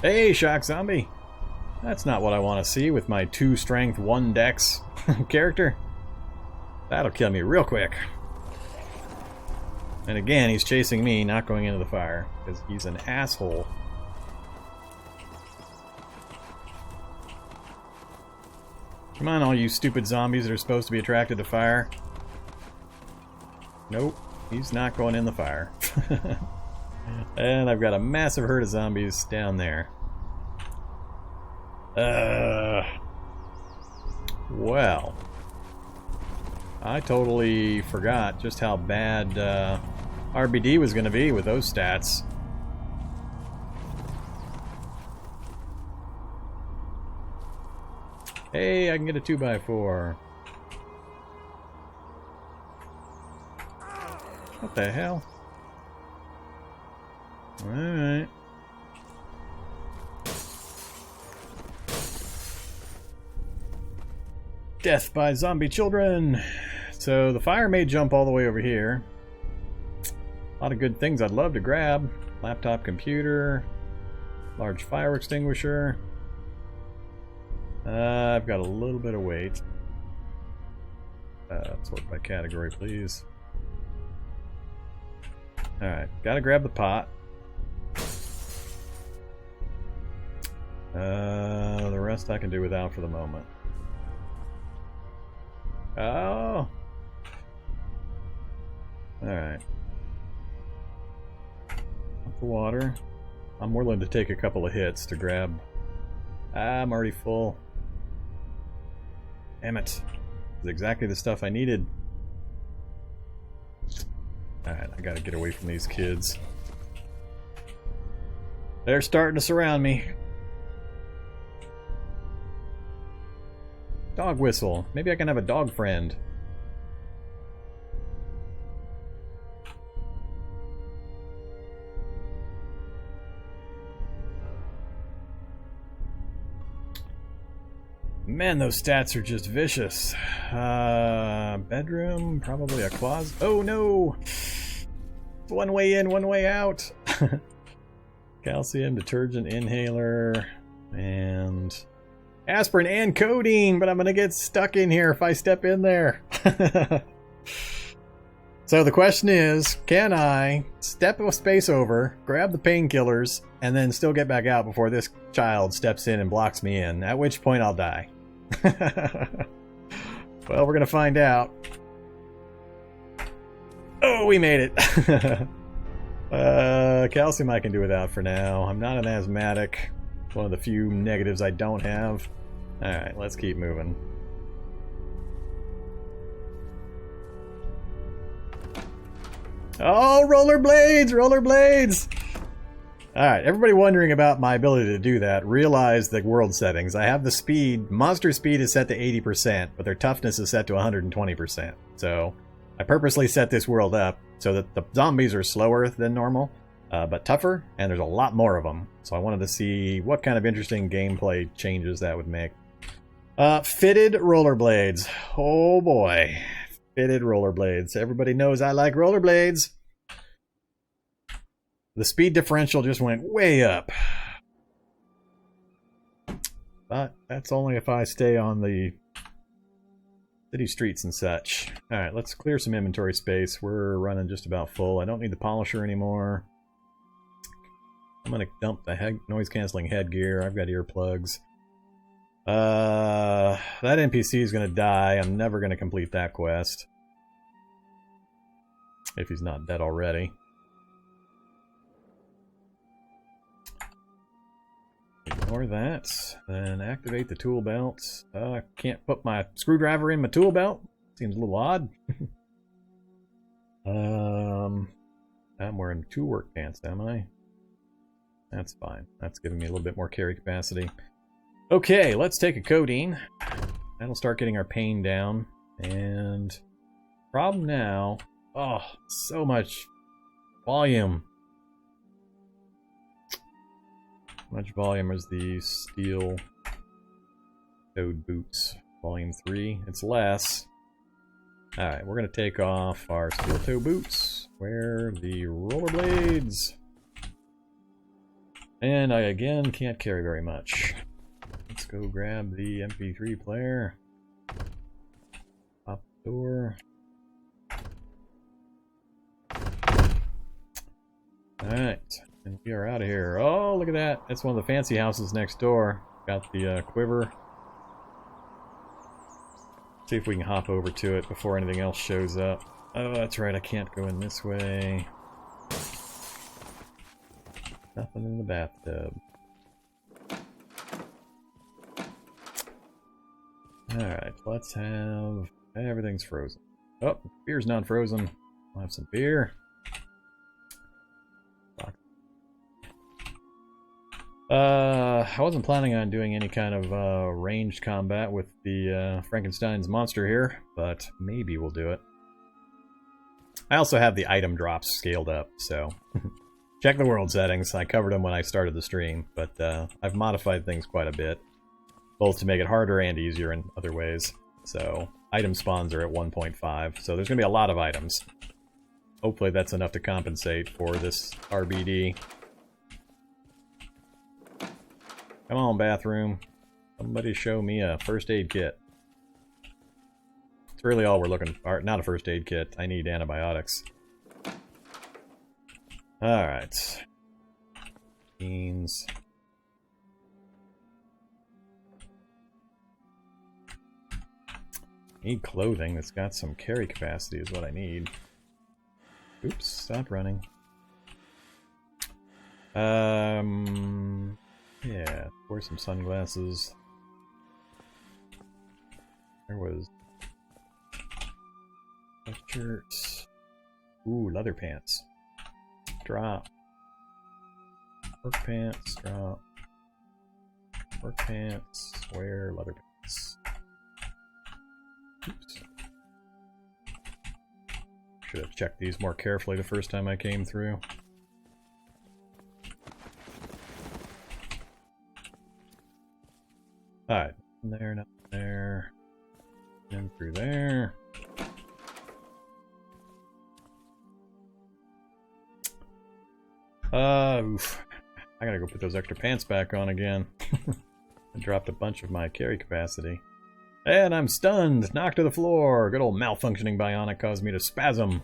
Hey, shock zombie! That's not what I want to see with my 2 strength, 1 dex character. That'll kill me real quick. And again, he's chasing me, not going into the fire, because he's an asshole. Come on, all you stupid zombies that are supposed to be attracted to fire. Nope, he's not going in the fire. And I've got a massive herd of zombies down there. Well, I totally forgot just how bad RBD was going to be with those stats. Hey, I can get a 2x4. What the hell? Alright. Death by zombie children! So the fire may jump all the way over here. A lot of good things I'd love to grab. Laptop computer. Large fire extinguisher. I've got a little bit of weight. Sort by category, please. Alright, gotta grab the pot. The rest I can do without for the moment. Oh! Alright. Up the water. I'm willing to take a couple of hits to grab... I'm already full. Damn it. It's exactly the stuff I needed. Alright, I gotta get away from these kids. They're starting to surround me. Dog whistle. Maybe I can have a dog friend. Man, those stats are just vicious. Bedroom, probably a closet. Oh no! One way in, one way out. Calcium, detergent, inhaler, and aspirin and codeine, but I'm gonna get stuck in here if I step in there. So the question is, can I step a space over, grab the painkillers, and then still get back out before this child steps in and blocks me in, at which point I'll die. Well, we're going to find out. Oh, we made it. Calcium I can do without for now. I'm not an asthmatic. One of the few negatives I don't have. Alright, let's keep moving. Oh, rollerblades! Rollerblades! Alright, everybody wondering about my ability to do that, realize the world settings. I have the speed. Monster speed is set to 80%, but their toughness is set to 120%. So, I purposely set this world up so that the zombies are slower than normal, but tougher, and there's a lot more of them. So I wanted to see what kind of interesting gameplay changes that would make. Fitted rollerblades. Oh boy. Fitted rollerblades. Everybody knows I like rollerblades. The speed differential just went way up. But that's only if I stay on the city streets and such. Alright, let's clear some inventory space. We're running just about full. I don't need the polisher anymore. I'm going to dump the noise-canceling headgear. I've got earplugs. That NPC is going to die. I'm never going to complete that quest. If he's not dead already. Ignore that. Then activate the tool belt. I can't put my screwdriver in my tool belt. Seems a little odd. I'm wearing 2 work pants, am I? That's fine. That's giving me a little bit more carry capacity. Okay, let's take a codeine. That'll start getting our pain down. And problem now... Oh, so much volume. How much volume is the steel toed boots? Volume 3. It's less. Alright, we're going to take off our steel toe boots. Wear the rollerblades. And I again can't carry very much. Let's go grab the MP3 player. Pop the door. Alright, and we are out of here. Oh, look at that. That's one of the fancy houses next door. Got the quiver. See if we can hop over to it before anything else shows up. Oh, that's right, I can't go in this way. Nothing in the bathtub. Alright, let's have... Everything's frozen. Oh, beer's not frozen. I'll have some beer. I wasn't planning on doing any kind of ranged combat with the Frankenstein's monster here, but maybe we'll do it. I also have the item drops scaled up, so check the world settings. I covered them when I started the stream, but I've modified things quite a bit, both to make it harder and easier in other ways. So item spawns are at 1.5, so there's going to be a lot of items. Hopefully that's enough to compensate for this RBD. Come on, bathroom. Somebody show me a first aid kit. It's really all we're looking for. Not a first aid kit. I need antibiotics. Alright. Beans. Need clothing that's got some carry capacity is what I need. Oops, stop running. Yeah, wear some sunglasses. There was a shirt. Ooh, leather pants. Drop. Work pants, drop. Work pants, wear leather pants. Oops. Should have checked these more carefully the first time I came through. Alright, there, not there. And through there. Oof. I gotta go put those extra pants back on again. I dropped a bunch of my carry capacity. And I'm stunned! Knocked to the floor! Good old malfunctioning bionic caused me to spasm.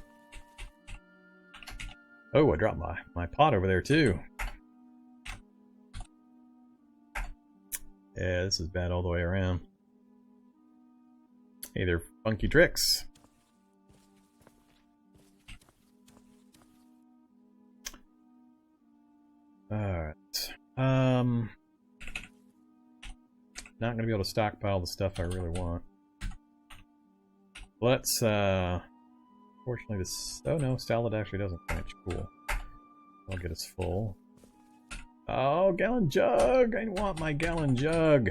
Oh, I dropped my pot over there too. Yeah, this is bad all the way around. Hey, they're funky tricks. Alright. Not gonna be able to stockpile the stuff I really want. Let's fortunately this, oh no, salad actually doesn't finish. Cool. I'll get us full. Oh, gallon jug! I want my gallon jug.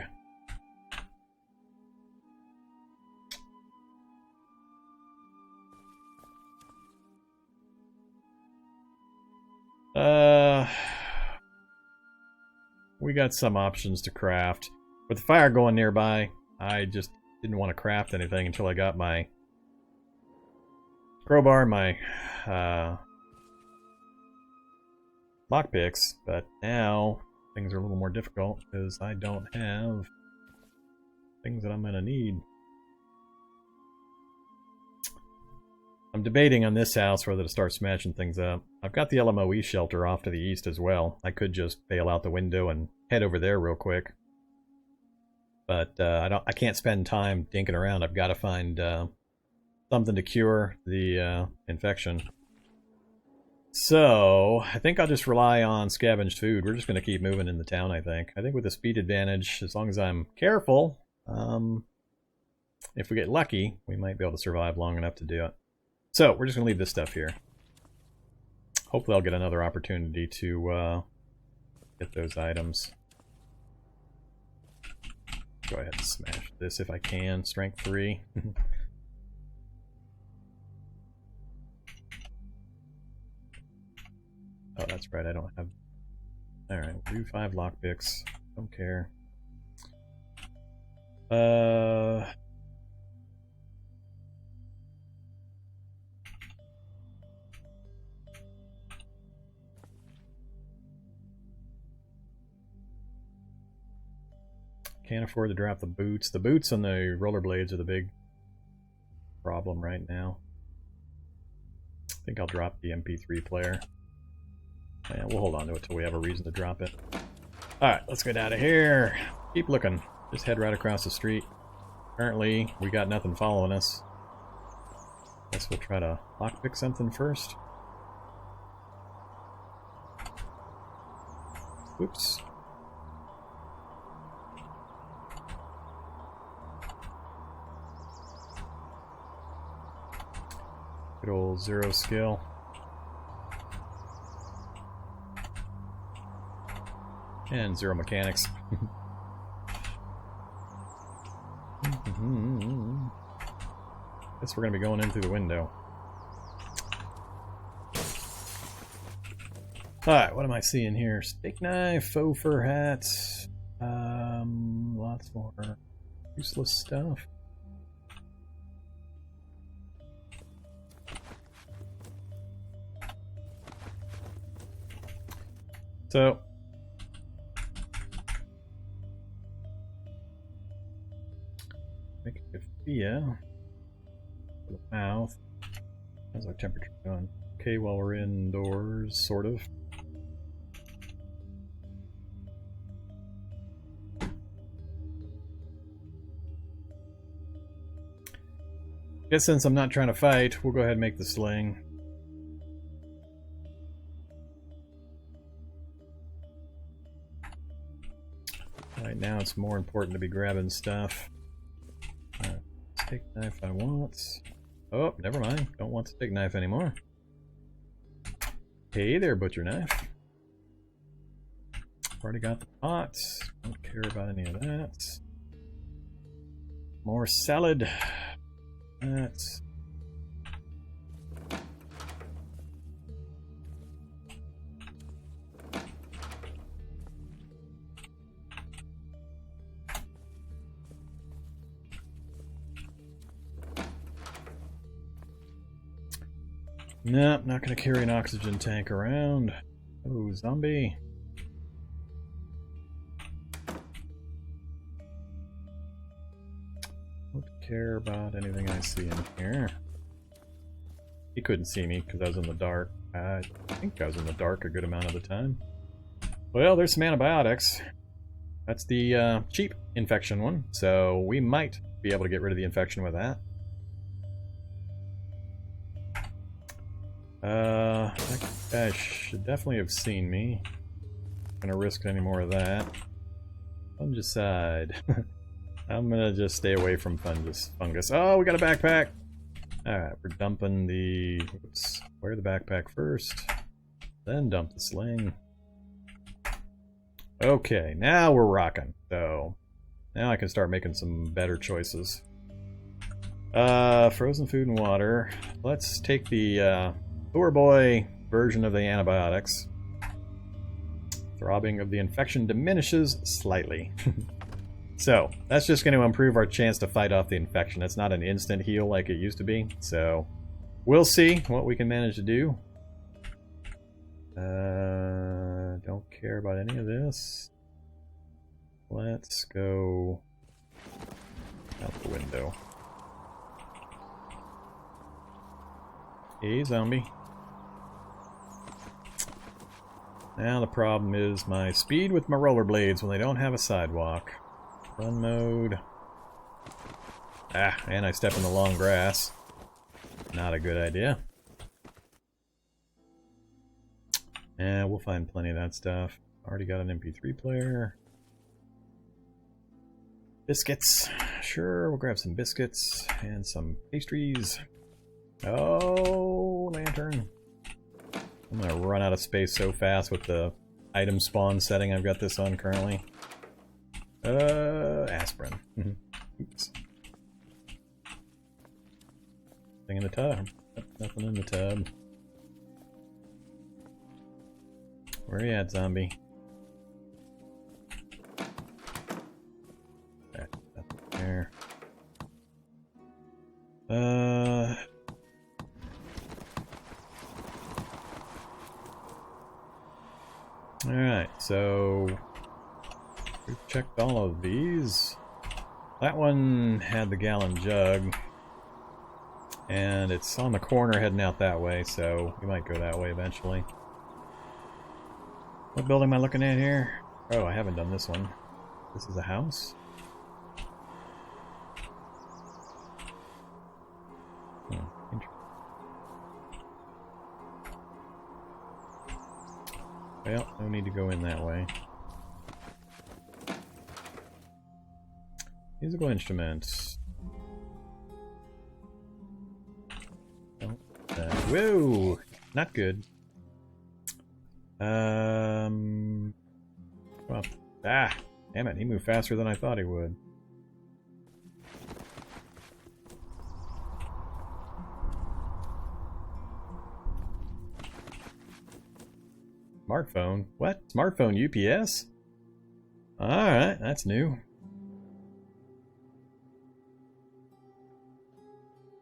We got some options to craft. With the fire going nearby, I just didn't want to craft anything until I got my crowbar, my lockpicks, but now things are a little more difficult because I don't have things that I'm going to need. I'm debating on this house whether to start smashing things up. I've got the LMOE shelter off to the east as well. I could just bail out the window and head over there real quick. But I can't spend time dinking around. I've got to find something to cure the infection. So, I think I'll just rely on scavenged food. We're just going to keep moving in the town, I think. I think with the speed advantage, as long as I'm careful, if we get lucky, we might be able to survive long enough to do it. So, we're just going to leave this stuff here. Hopefully I'll get another opportunity to get those items. Go ahead and smash this if I can. Strength 3. Oh, that's right, I don't have... Alright, we'll do 5 lockpicks. Don't care. Can't afford to drop the boots. The boots and the rollerblades are the big problem right now. I think I'll drop the MP3 player. Yeah, we'll hold on to it till we have a reason to drop it. Alright, let's get out of here. Keep looking. Just head right across the street. Apparently, we got nothing following us. Guess we'll try to lockpick something first. Oops. Good old 0 skill. And 0 mechanics. Guess we're gonna be going in through the window. Alright, what am I seeing here? Steak knife, faux fur hats, lots more useless stuff. So, Makeshift for the mouth. How's our temperature going? Okay, while we're indoors, sort of. Guess since I'm not trying to fight, we'll go ahead and make the sling. Right now it's more important to be grabbing stuff. Steak knife I want. Oh, never mind. Don't want the steak knife anymore. Hey there, butcher knife. Already got the pot. Don't care about any of that. More salad. That's... Nope, not gonna carry an oxygen tank around. Oh, zombie. Don't care about anything I see in here. He couldn't see me because I was in the dark. I think I was in the dark a good amount of the time. Well, there's some antibiotics. That's the cheap infection one, so we might be able to get rid of the infection with that. That guy should definitely have seen me. Not gonna risk any more of that. Fungicide. I'm gonna just stay away from fungus. Oh, we got a backpack! Alright, we're dumping the... Oops. Wear the backpack first, then dump the sling. Okay, now we're rocking. So, now I can start making some better choices. Frozen food and water. Let's take the Thor Boy version of the antibiotics. Throbbing of the infection diminishes slightly. So, that's just going to improve our chance to fight off the infection. It's not an instant heal like it used to be. So, we'll see what we can manage to do. Don't care about any of this. Let's go out the window. Hey, zombie. Now the problem is my speed with my rollerblades when they don't have a sidewalk. Run mode. Ah, and I step in the long grass. Not a good idea. Yeah, we'll find plenty of that stuff. Already got an MP3 player. Biscuits. Sure, we'll grab some biscuits and some pastries. Oh, lantern. I'm gonna run out of space so fast with the item spawn setting I've got this on currently. Aspirin. Oops. Nothing in the tub. Nothing in the tub. Where you at, zombie? Okay, nothing there. Alright, so we've checked all of these. That one had the gallon jug, and it's on the corner heading out that way, so we might go that way eventually. What building am I looking at here? Oh, I haven't done this one. This is a house? Well, no need to go in that way. Musical instruments. Oh, whoa! Not good. Well, damn it, he moved faster than I thought he would. Smartphone? What? Smartphone UPS? Alright, that's new.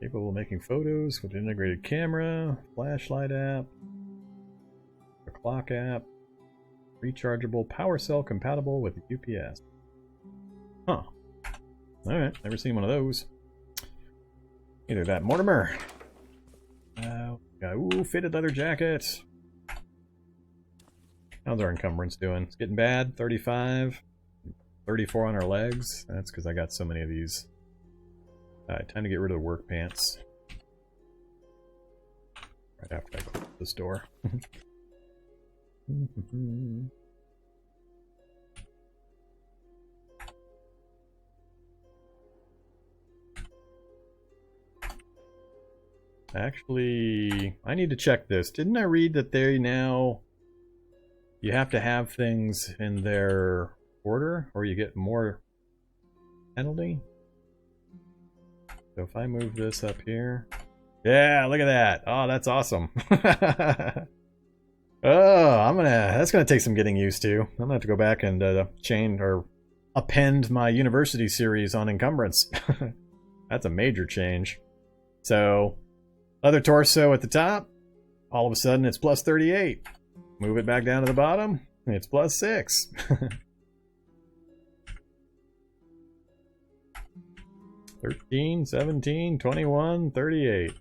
Capable of making photos with integrated camera, flashlight app, a clock app, rechargeable power cell compatible with UPS. Huh. Alright, never seen one of those. Either that, Mortimer. Ooh, fitted leather jacket. How's our encumbrance doing? It's getting bad. 35. 34 on our legs. That's because I got so many of these. Alright, time to get rid of the work pants. Right after I close this door. Actually, I need to check this. Didn't I read that they now... You have to have things in their order, or you get more penalty? So if I move this up here... Yeah, look at that! Oh, that's awesome! Oh, that's gonna take some getting used to. I'm gonna have to go back and change or append my university series on encumbrance. That's a major change. So, leather torso at the top, all of a sudden it's plus 38. Move it back down to the bottom, it's plus 6. 13, 17, 21, 38.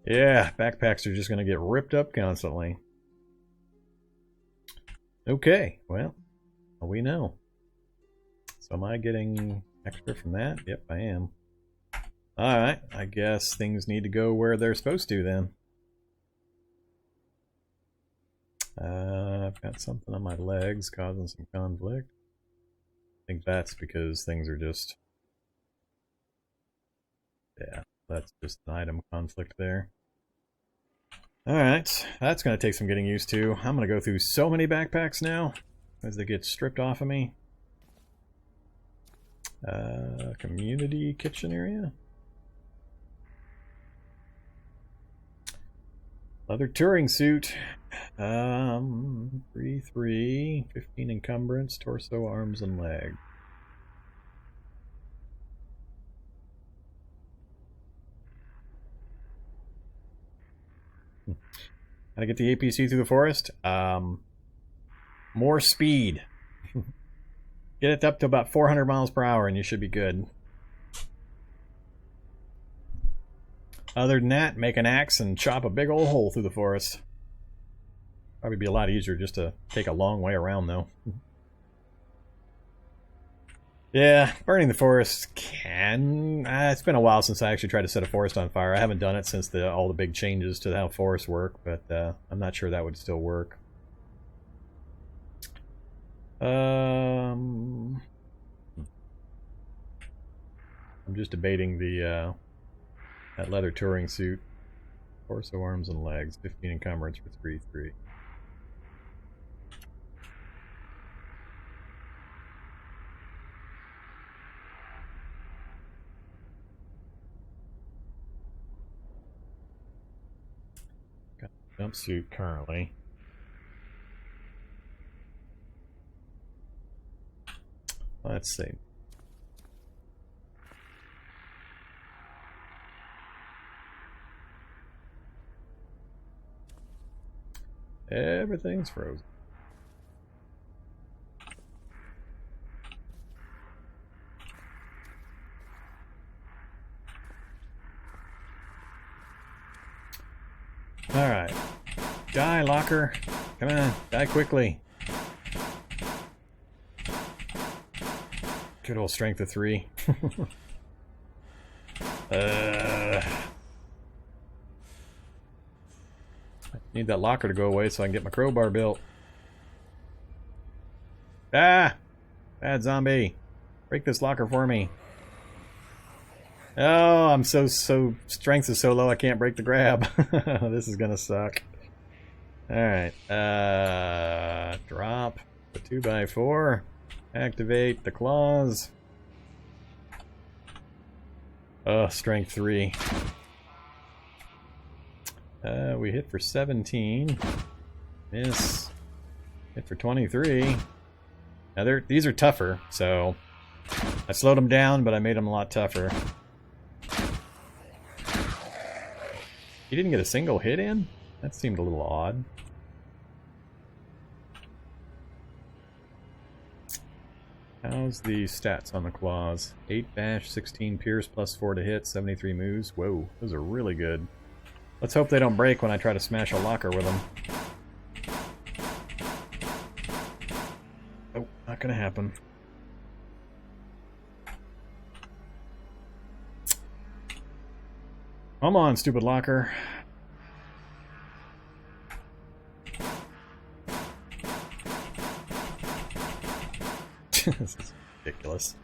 Yeah, backpacks are just going to get ripped up constantly. Okay, well, we know. So am I getting extra from that? Yep, I am. Alright, I guess things need to go where they're supposed to then. I've got something on my legs causing some conflict. I think that's because things are just... Yeah, that's just an item conflict there. Alright, that's going to take some getting used to. I'm going to go through so many backpacks now as they get stripped off of me. Community kitchen area. Leather touring suit. 3-3, 15 encumbrance, torso, arms, and leg. How to get the APC through the forest? More speed. Get it up to about 400 miles per hour and you should be good. Other than that, make an axe and chop a big old hole through the forest. Probably be a lot easier just to take a long way around though. Yeah, burning the forest can... it's been a while since I actually tried to set a forest on fire. I haven't done it since all the big changes to how forests work, but I'm not sure that would still work. I'm just debating the that leather touring suit. Torso, arms, and legs. 15 encumbrance for 3-3. Got the jumpsuit currently. Let's see. Everything's frozen. Alright. Die, locker. Come on, die quickly. Good old strength of 3. I need that locker to go away so I can get my crowbar built. Ah! Bad zombie. Break this locker for me. Oh, I'm so strength is so low I can't break the grab. This is gonna suck. Alright. Drop the 2x4. Activate the claws. Strength 3. We hit for 17. Miss. Hit for 23. Now these are tougher, so I slowed them down, but I made them a lot tougher. He didn't get a single hit in? That seemed a little odd. How's the stats on the claws? 8 bash, 16 pierce, plus 4 to hit, 73 moves. Whoa, those are really good. Let's hope they don't break when I try to smash a locker with them. Oh, not gonna happen. Come on, stupid locker. This is ridiculous.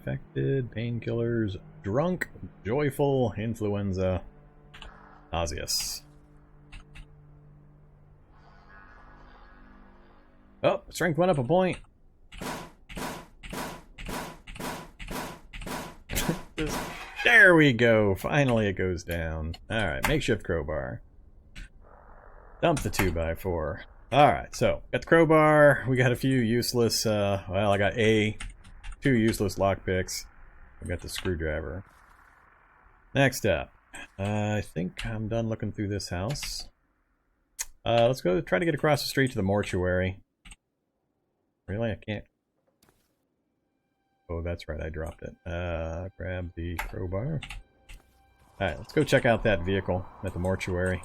Infected, painkillers, drunk, joyful, influenza, nauseous. Oh, strength went up a point. There we go. Finally it goes down. Alright, makeshift crowbar. Dump the 2x4. Alright, so, got the crowbar. We got a few useless, well, I got 2 useless lockpicks. I got the screwdriver. Next up. I think I'm done looking through this house. Let's go try to get across the street to the mortuary. Really? I can't. Oh, that's right, I dropped it. Grab the crowbar. Alright, let's go check out that vehicle at the mortuary.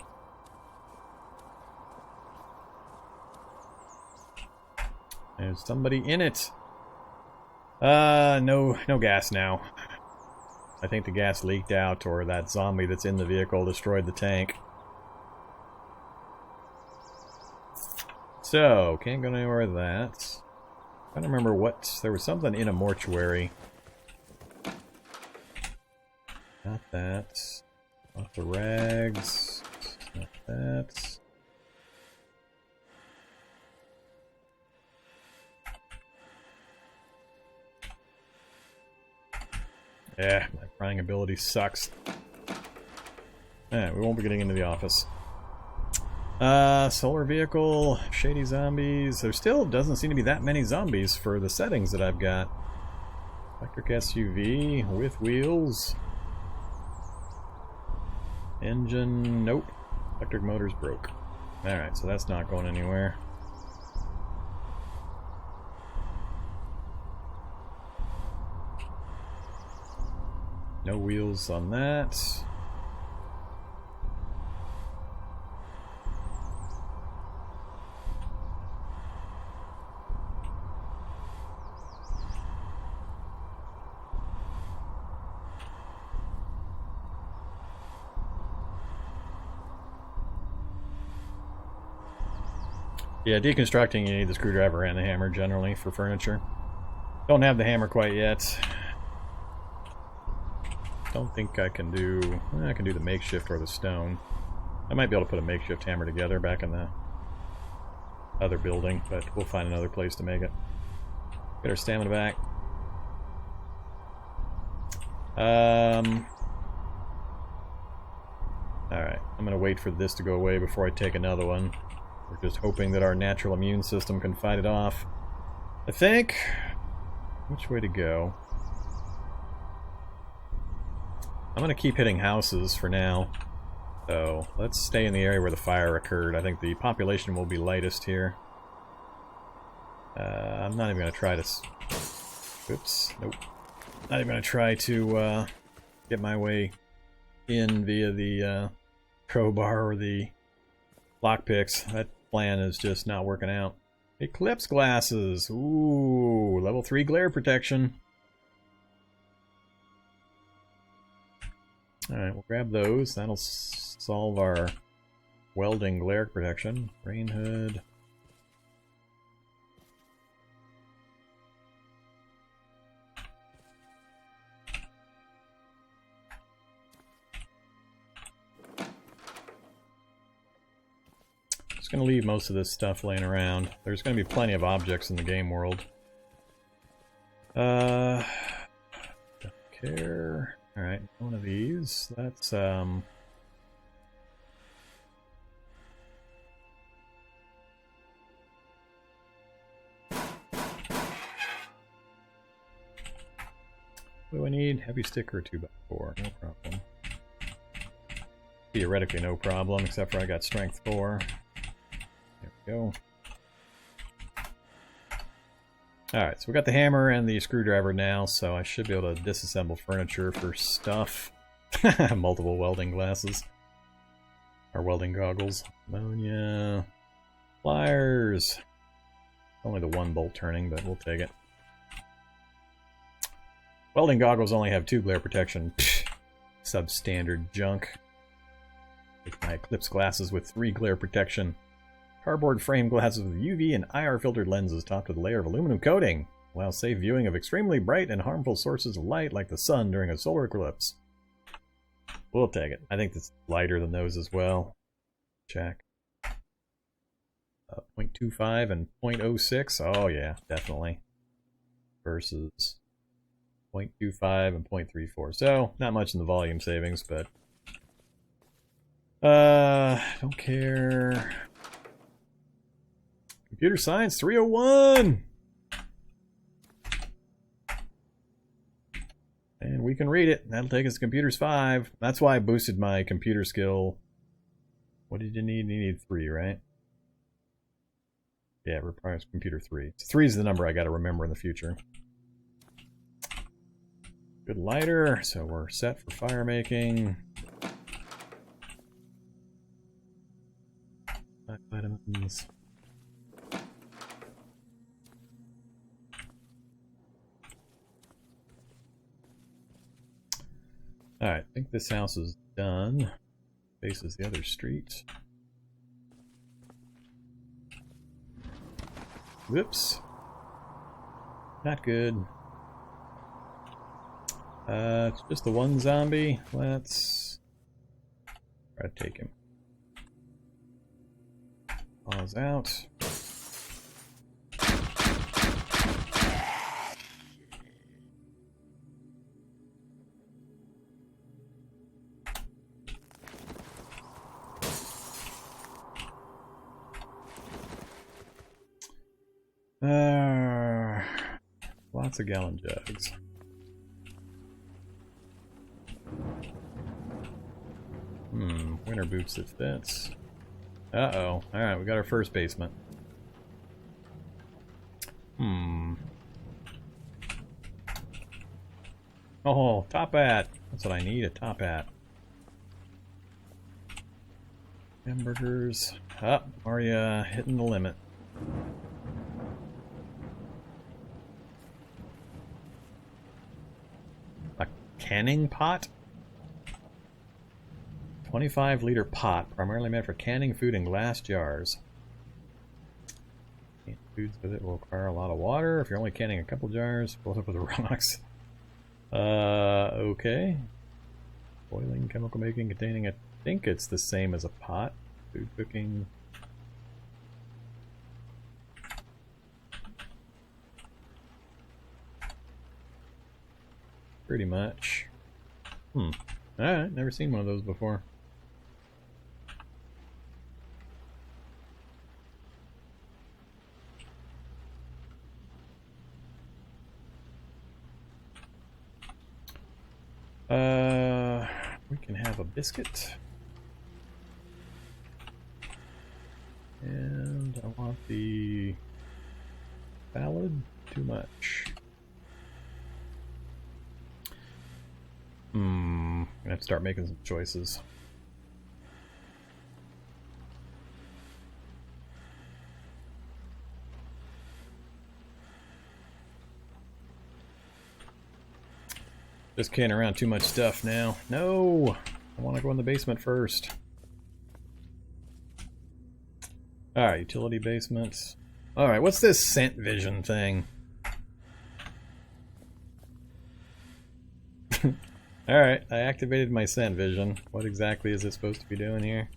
There's somebody in it. No gas now. I think the gas leaked out, or that zombie that's in the vehicle destroyed the tank. So, can't go anywhere with that. I don't remember what... There was something in a mortuary. Not that. Not the rags. Not that. Yeah, my prying ability sucks. We won't be getting into the office. Solar vehicle, shady zombies. There still doesn't seem to be that many zombies for the settings that I've got. Electric SUV with wheels. Engine, nope. Electric motor's broke. Alright, so that's not going anywhere. No wheels on that. Yeah, deconstructing, you need the screwdriver and the hammer generally for furniture. Don't have the hammer quite yet. Don't think I can do... I can do the makeshift or the stone. I might be able to put a makeshift hammer together back in the other building, but we'll find another place to make it. Get our stamina back. Alright, I'm gonna wait for this to go away before I take another one. We're just hoping that our natural immune system can fight it off. I think... Which way to go? I'm gonna keep hitting houses for now. So, let's stay in the area where the fire occurred. I think the population will be lightest here. I'm not even gonna try to... Oops, nope. Not even gonna try to get my way in via the crowbar or the lockpicks. That plan is just not working out. Eclipse glasses! Ooh, level 3 glare protection. Alright, we'll grab those. That'll solve our welding glare protection. Rain hood. Just gonna leave most of this stuff laying around. There's gonna be plenty of objects in the game world. Don't care. Alright, one of these. That's, what do I need? Heavy stick or 2x4. No problem. Theoretically no problem, except for I got strength 4. There we go. Alright, so we got the hammer and the screwdriver now, so I should be able to disassemble furniture for stuff. Multiple welding glasses. Or welding goggles. Ammonia. Pliers. Only the one bolt turning, but we'll take it. Welding goggles only have 2 glare protection. Pfft, substandard junk. Take my Eclipse glasses with 3 glare protection. Cardboard frame glasses with UV and IR filtered lenses topped with a layer of aluminum coating. Allow safe viewing of extremely bright and harmful sources of light like the sun during a solar eclipse. We'll take it. I think it's lighter than those as well. Check. 0.25 and 0.06. Oh yeah, definitely. Versus 0.25 and 0.34. So, not much in the volume savings, but... don't care... Computer Science 301! And we can read it. That'll take us to Computers 5. That's why I boosted my computer skill. What did you need? You need 3, right? Yeah, it requires computer 3. So 3 is the number I gotta remember in the future. Good lighter, so we're set for fire making. 5 items. Alright, I think this house is done. Faces the other street. Whoops. Not good. It's just the one zombie. Let's try to take him. Pause out. Lots of gallon jugs. Winter boots that fits. Uh-oh. Alright, we got our first basement. Oh, top hat. That's what I need, a top hat. Hamburgers. Oh, already hitting the limit. A canning pot? 25-liter pot, primarily meant for canning food in glass jars. Canning foods with it will require a lot of water. If you're only canning a couple jars, fill it up with rocks. Okay. Boiling, chemical making, containing, I think it's the same as a pot. Food cooking. Pretty much. Alright, never seen one of those before. We can have a biscuit. And I want the salad. Too much. I'm gonna have to start making some choices. Just canning around too much stuff now. No! I want to go in the basement first. Alright, utility basements. Alright, what's this scent vision thing? Alright, I activated my scent vision. What exactly is it supposed to be doing here?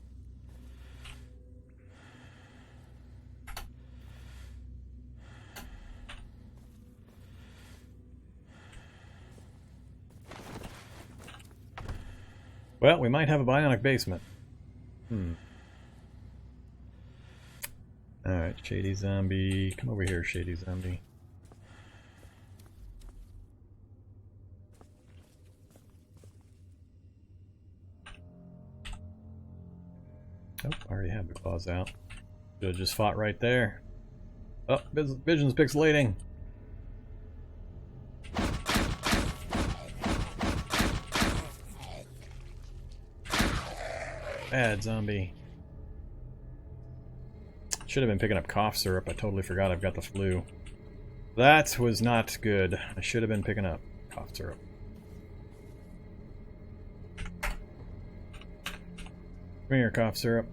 Well, we might have a bionic basement. Alright, Shady Zombie. Come over here, Shady Zombie. Oh, I already have the claws out. Should have just fought right there. Oh, Vision's pixelating. Bad zombie. Should have been picking up cough syrup. I totally forgot I've got the flu. That was not good. I should have been picking up cough syrup. Come here, cough syrup.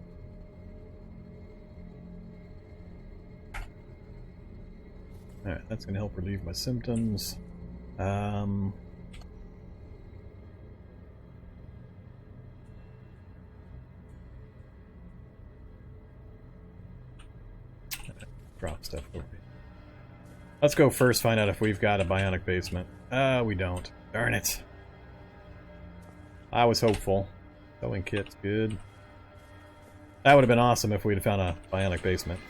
Alright, that's going to help relieve my symptoms. Drop stuff over here. Let's go first find out if we've got a bionic basement. We don't. Darn it. I was hopeful. Sewing kit's good. That would have been awesome if we'd found a bionic basement.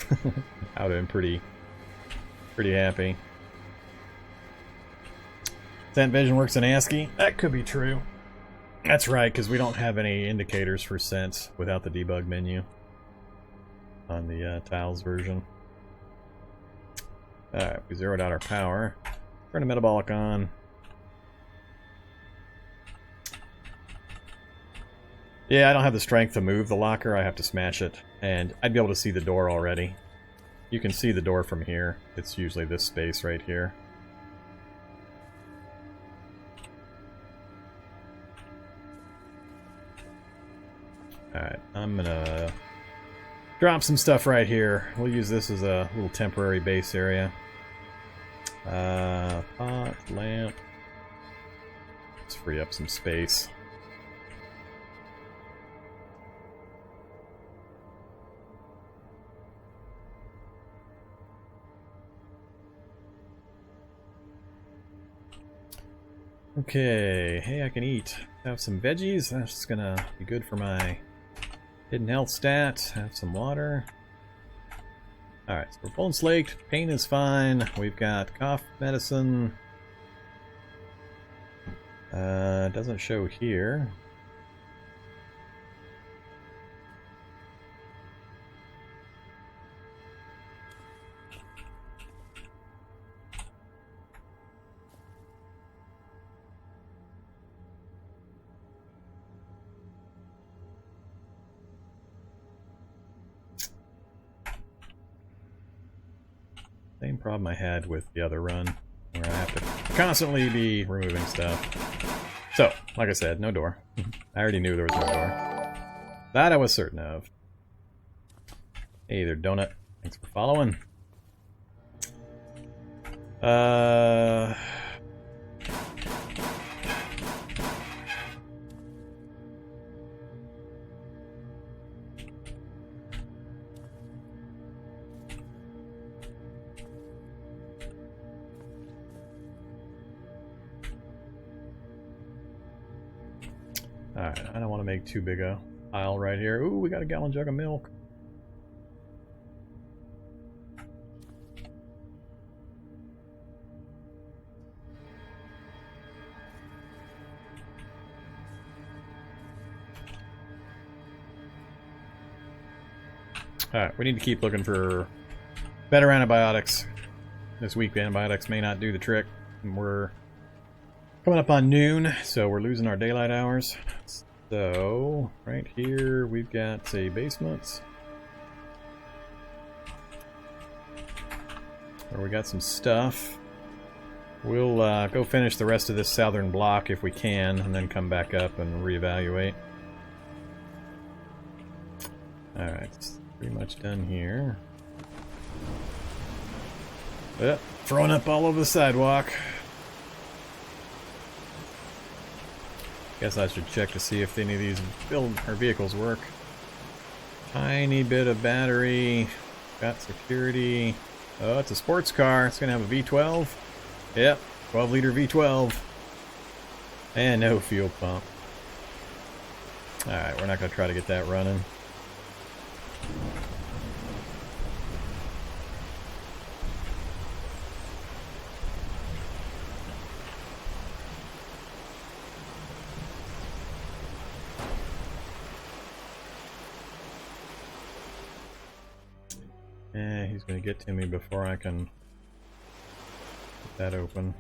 I would have been pretty happy. Scent vision works in ASCII? That could be true. That's right, because we don't have any indicators for scent without the debug menu on the Tiles version. Alright, we zeroed out our power. Turn the metabolic on. Yeah, I don't have the strength to move the locker. I have to smash it. And I'd be able to see the door already. You can see the door from here. It's usually this space right here. Alright, I'm gonna drop some stuff right here. We'll use this as a little temporary base area. Pot, lamp. Let's free up some space. Okay, hey, I can eat. Have some veggies. That's gonna be good for my hidden health stat. Have some water. Alright, so we're bone slaked. Pain is fine. We've got cough medicine. Doesn't show here. Same problem I had with the other run, where I have to constantly be removing stuff. So, like I said, no door. I already knew there was no door. That I was certain of. Hey there, Donut. Thanks for following. Alright, I don't want to make too big a pile right here. Ooh, we got a gallon jug of milk. Alright, we need to keep looking for better antibiotics. This week, antibiotics may not do the trick. We're coming up on noon, so we're losing our daylight hours. So, right here we've got a basement where we got some stuff. We'll go finish the rest of this southern block if we can, and then come back up and reevaluate. Alright, it's pretty much done here. Throwing up all over the sidewalk. Guess I should check to see if any of these vehicles work. Tiny bit of battery. Got security. Oh, it's a sports car. It's gonna have a V12. Yep, 12-liter V12. And no fuel pump. Alright, we're not gonna try to get that running. He's going to get to me before I can get that open.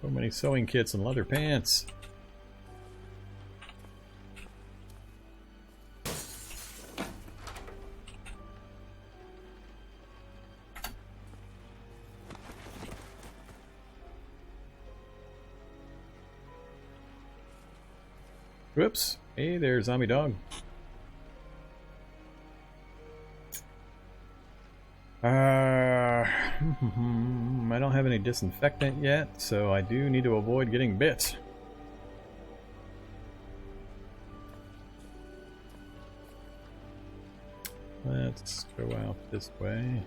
So many sewing kits and leather pants. Whoops. Hey there, zombie dog. I don't have any disinfectant yet, so I do need to avoid getting bit. Let's go out this way.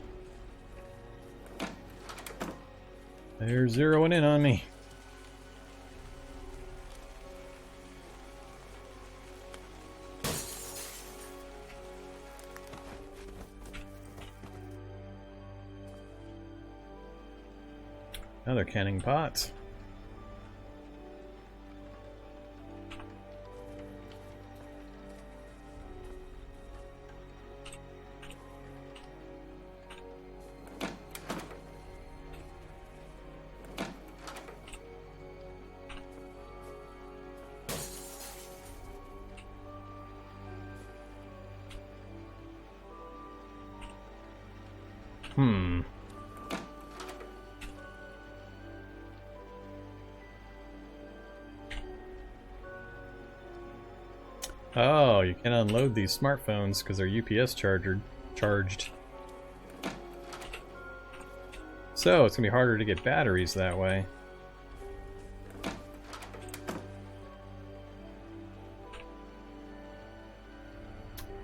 They're zeroing in on me. Another canning pot. Oh, you can unload these smartphones because they're UPS charged. So it's gonna be harder to get batteries that way.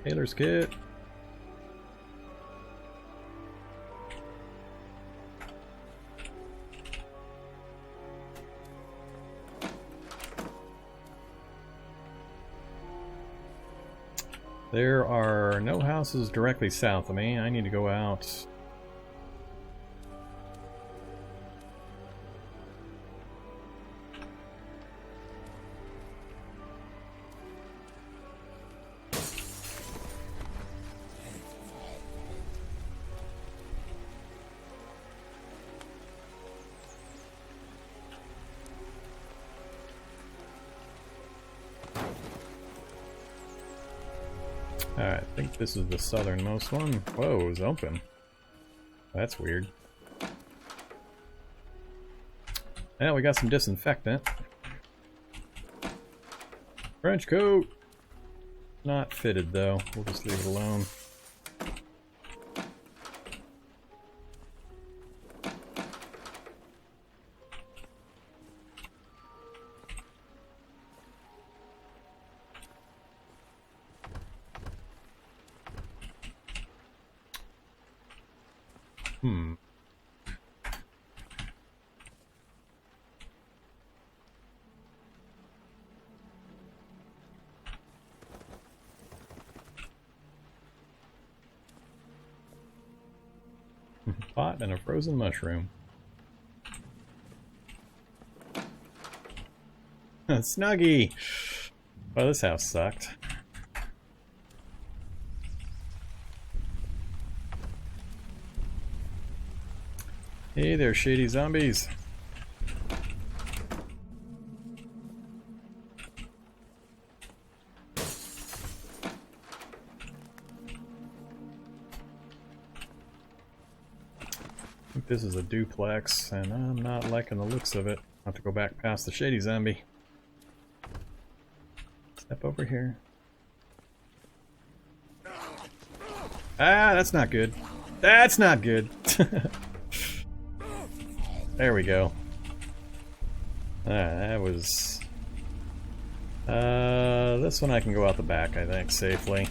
Tailor's kit. There are no houses directly south of me. I need to go out. Alright, I think this is the southernmost one. Whoa, it's open. That's weird. Yeah, we got some disinfectant. Trench coat! Not fitted though. We'll just leave it alone. Pot and a frozen mushroom. Snuggie! Well, this house sucked. Hey there, shady zombies. I think this is a duplex, and I'm not liking the looks of it. I'll have to go back past the shady zombie. Step over here. Ah, that's not good. That's not good. There we go. That was... this one I can go out the back, I think, safely.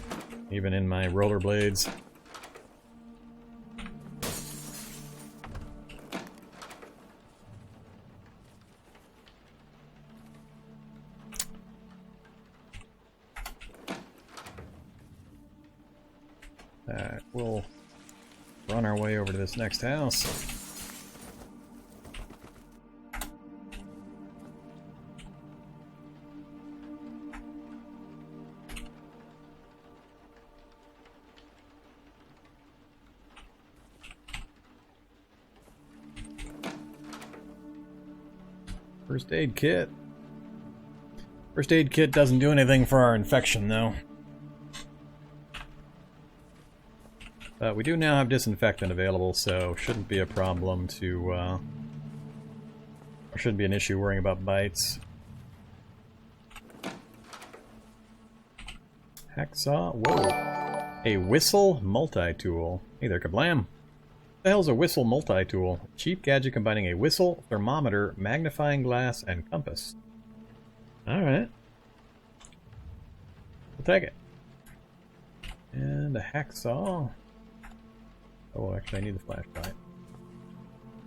Even in my rollerblades. Alright, we'll run our way over to this next house. First aid kit. First aid kit doesn't do anything for our infection, though. But we do now have disinfectant available, so shouldn't be a problem to, or shouldn't be an issue worrying about bites. Hacksaw, whoa. A whistle multi-tool. Hey there, kablam. What the hell's a whistle multi-tool? Cheap gadget combining a whistle, thermometer, magnifying glass, and compass. Alright. We'll take it. And a hacksaw. Oh, actually I need the flashlight.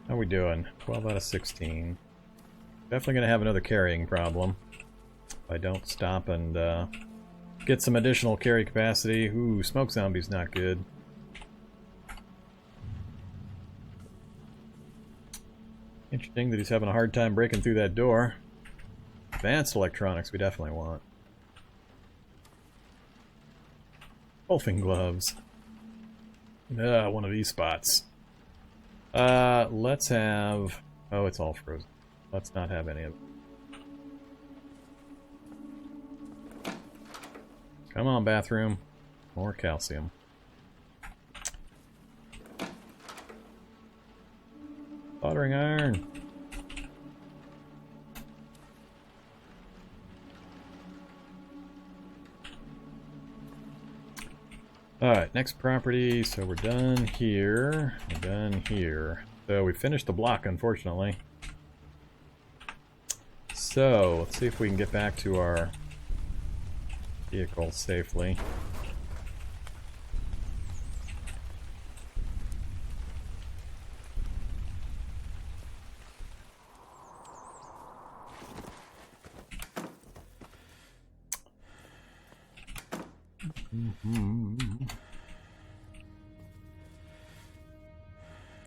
How are we doing? 12 out of 16. Definitely going to have another carrying problem if I don't stop and get some additional carry capacity. Ooh, smoke zombie's not good. Interesting that he's having a hard time breaking through that door. Advanced electronics we definitely want. Wolfing gloves. One of these spots. Let's have... Oh, it's all frozen. Let's not have any of it. Come on, bathroom. More calcium. Soldering iron. Alright, next property. So we're done here. We're done here. So we finished the block, unfortunately. So, let's see if we can get back to our vehicle safely.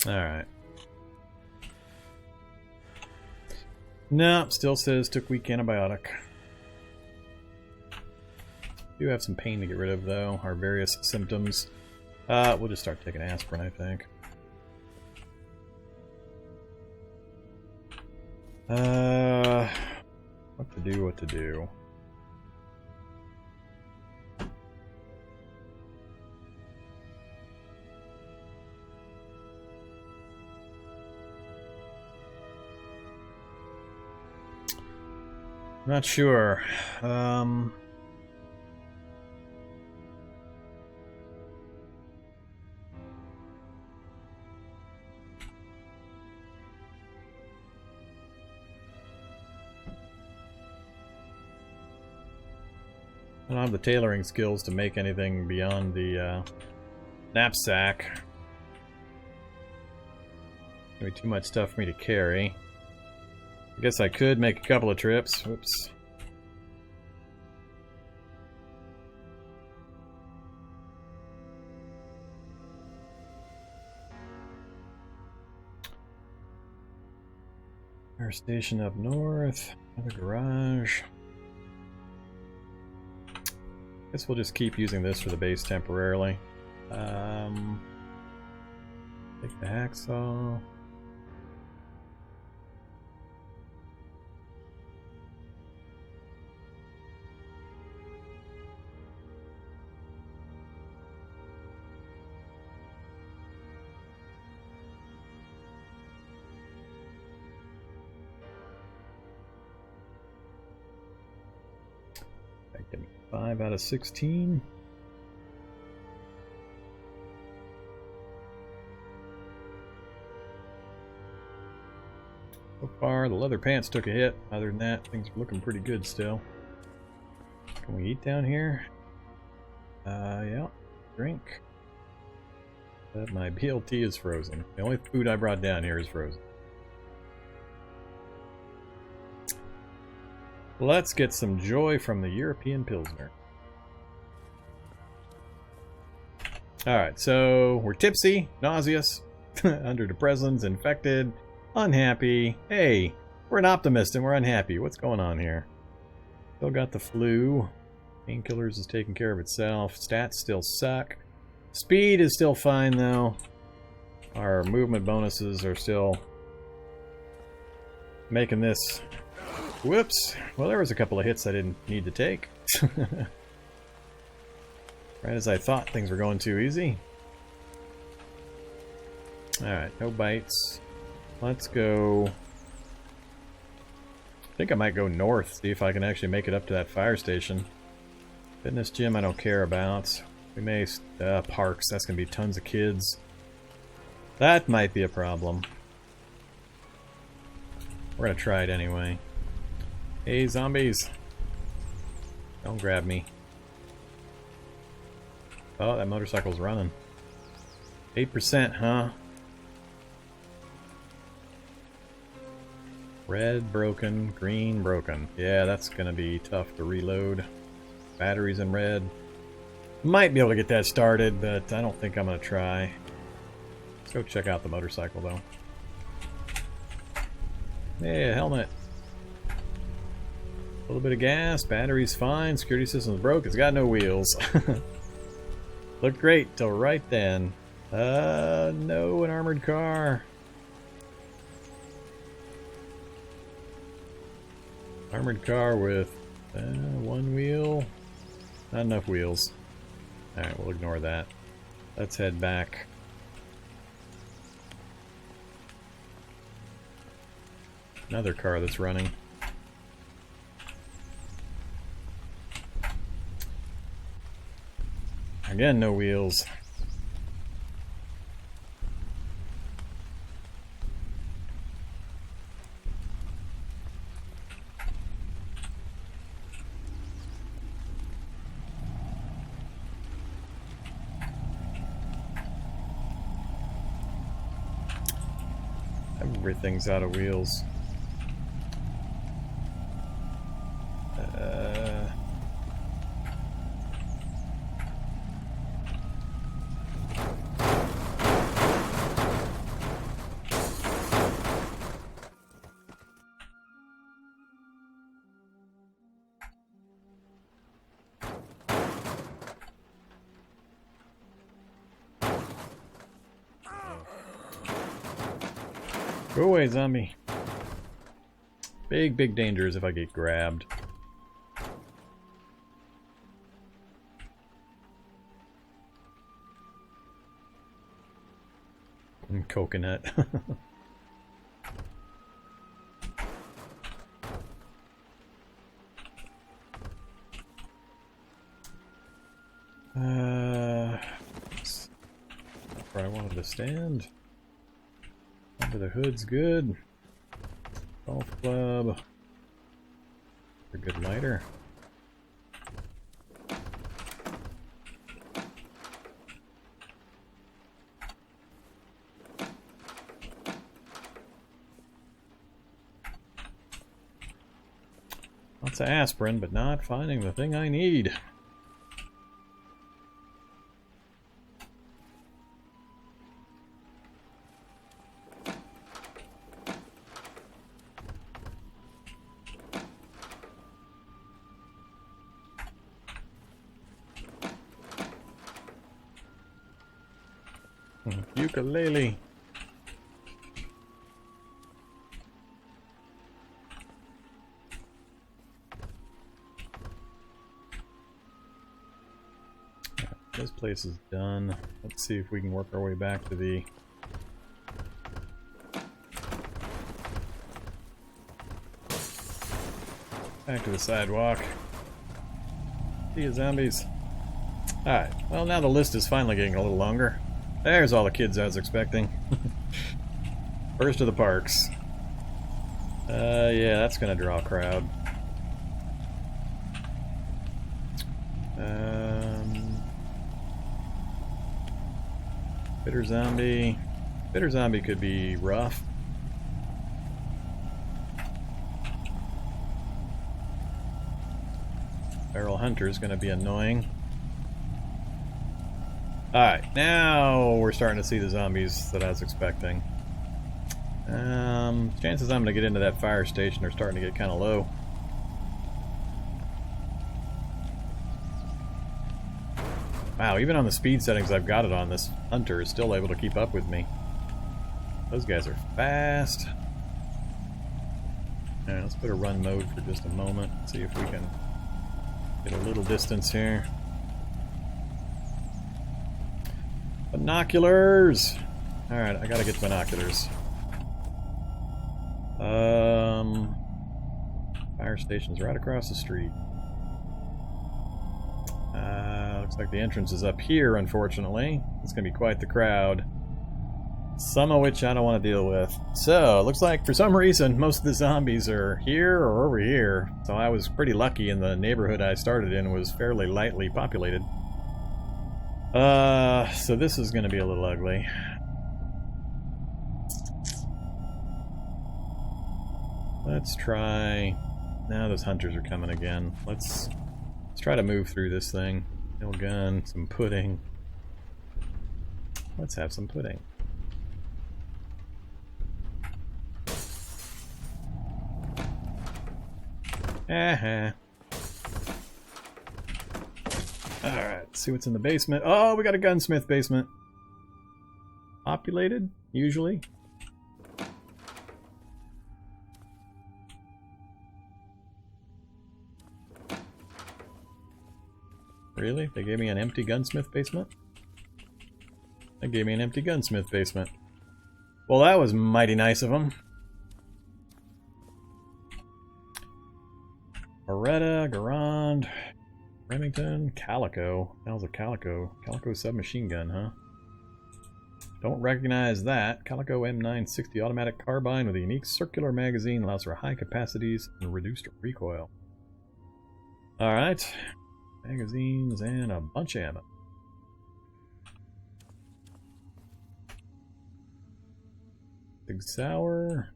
Alright. No, still says took weak antibiotic. Do have some pain to get rid of, though. Our various symptoms. We'll just start taking aspirin, I think. What to do. Not sure. I don't have the tailoring skills to make anything beyond the knapsack. Maybe too much stuff for me to carry. I guess I could make a couple of trips. Whoops. Fire station up north. Another garage. Guess we'll just keep using this for the base temporarily. Take the hacksaw. Give me 5 out of 16. So far, the leather pants took a hit. Other than that, things are looking pretty good still. Can we eat down here? Yeah. Drink. But my BLT is frozen. The only food I brought down here is frozen. Let's get some joy from the European Pilsner. Alright, so we're tipsy, nauseous, under depressants, infected, unhappy. Hey, we're an optimist and we're unhappy. What's going on here? Still got the flu. Painkillers is taking care of itself. Stats still suck. Speed is still fine though. Our movement bonuses are still making this... Whoops. Well, there was a couple of hits I didn't need to take. Right as I thought things were going too easy. Alright, no bites. Let's go... I think I might go north, see if I can actually make it up to that fire station. Fitness gym I don't care about. We may... parks, that's going to be tons of kids. That might be a problem. We're going to try it anyway. Hey, zombies. Don't grab me. Oh, that motorcycle's running. 8%, huh? Red broken, green broken. Yeah, that's gonna be tough to reload. Batteries in red. Might be able to get that started, but I don't think I'm gonna try. Let's go check out the motorcycle though. Yeah, helmet. A little bit of gas, battery's fine, security system's broke, it's got no wheels. Looked great till right then. No, an armored car. Armored car with one wheel. Not enough wheels. Alright, we'll ignore that. Let's head back. Another car that's running. Again, no wheels. Everything's out of wheels. Go away, zombie. Big danger is if I get grabbed. And coconut. Where I wanted to stand. Under the hood's good. Golf club. A good lighter. Lots of aspirin, but not finding the thing I need. Ukulele. This place is done. Let's see if we can work our way back to the sidewalk. See you, zombies. Alright, well now the list is finally getting a little longer. There's all the kids I was expecting. First of the parks. Yeah, that's gonna draw a crowd. Bitter zombie. Bitter zombie could be rough. Feral hunter is gonna be annoying. Alright, now we're starting to see the zombies that I was expecting. Chances I'm going to get into that fire station are starting to get kind of low. Wow, even on the speed settings I've got it on, this hunter is still able to keep up with me. Those guys are fast. Alright, let's put a run mode for just a moment. See if we can get a little distance here. Binoculars! Alright, I gotta get binoculars. Fire station's right across the street. Looks like the entrance is up here, unfortunately. It's gonna be quite the crowd. Some of which I don't want to deal with. So, it looks like for some reason most of the zombies are here or over here. So I was pretty lucky, in the neighborhood I started in was fairly lightly populated. So this is going to be a little ugly. Let's try... Now those hunters are coming again. Let's try to move through this thing. No gun, some pudding. Let's have some pudding. Alright, let's see what's in the basement. Oh, we got a gunsmith basement. Populated, usually. Really? They gave me an empty gunsmith basement? They gave me an empty gunsmith basement. Well, that was mighty nice of them. Beretta, Garand, Remington, Calico. That was a Calico. Calico submachine gun, huh? Don't recognize that. Calico M960 automatic carbine with a unique circular magazine, allows for high capacities and reduced recoil. Alright. Magazines and a bunch of ammo. Big Sour.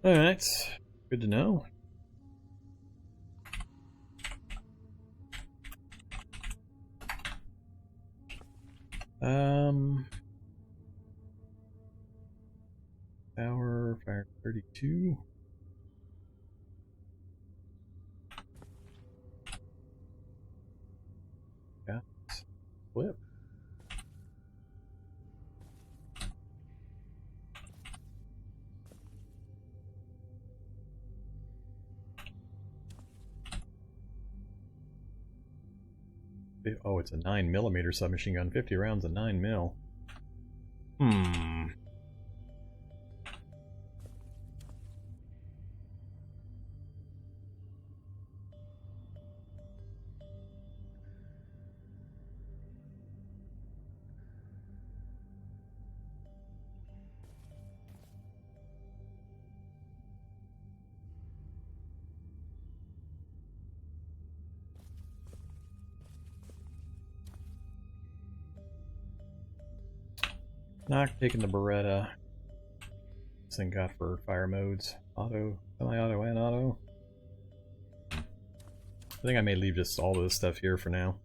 Alright. Good to know. Sour, fire 32. Yeah. Flip. Oh, it's a 9mm submachine gun. 50 rounds of 9mm. Not taking the Beretta. This thing got for fire modes. Auto, semi-auto, and auto. I think I may leave just all of this stuff here for now.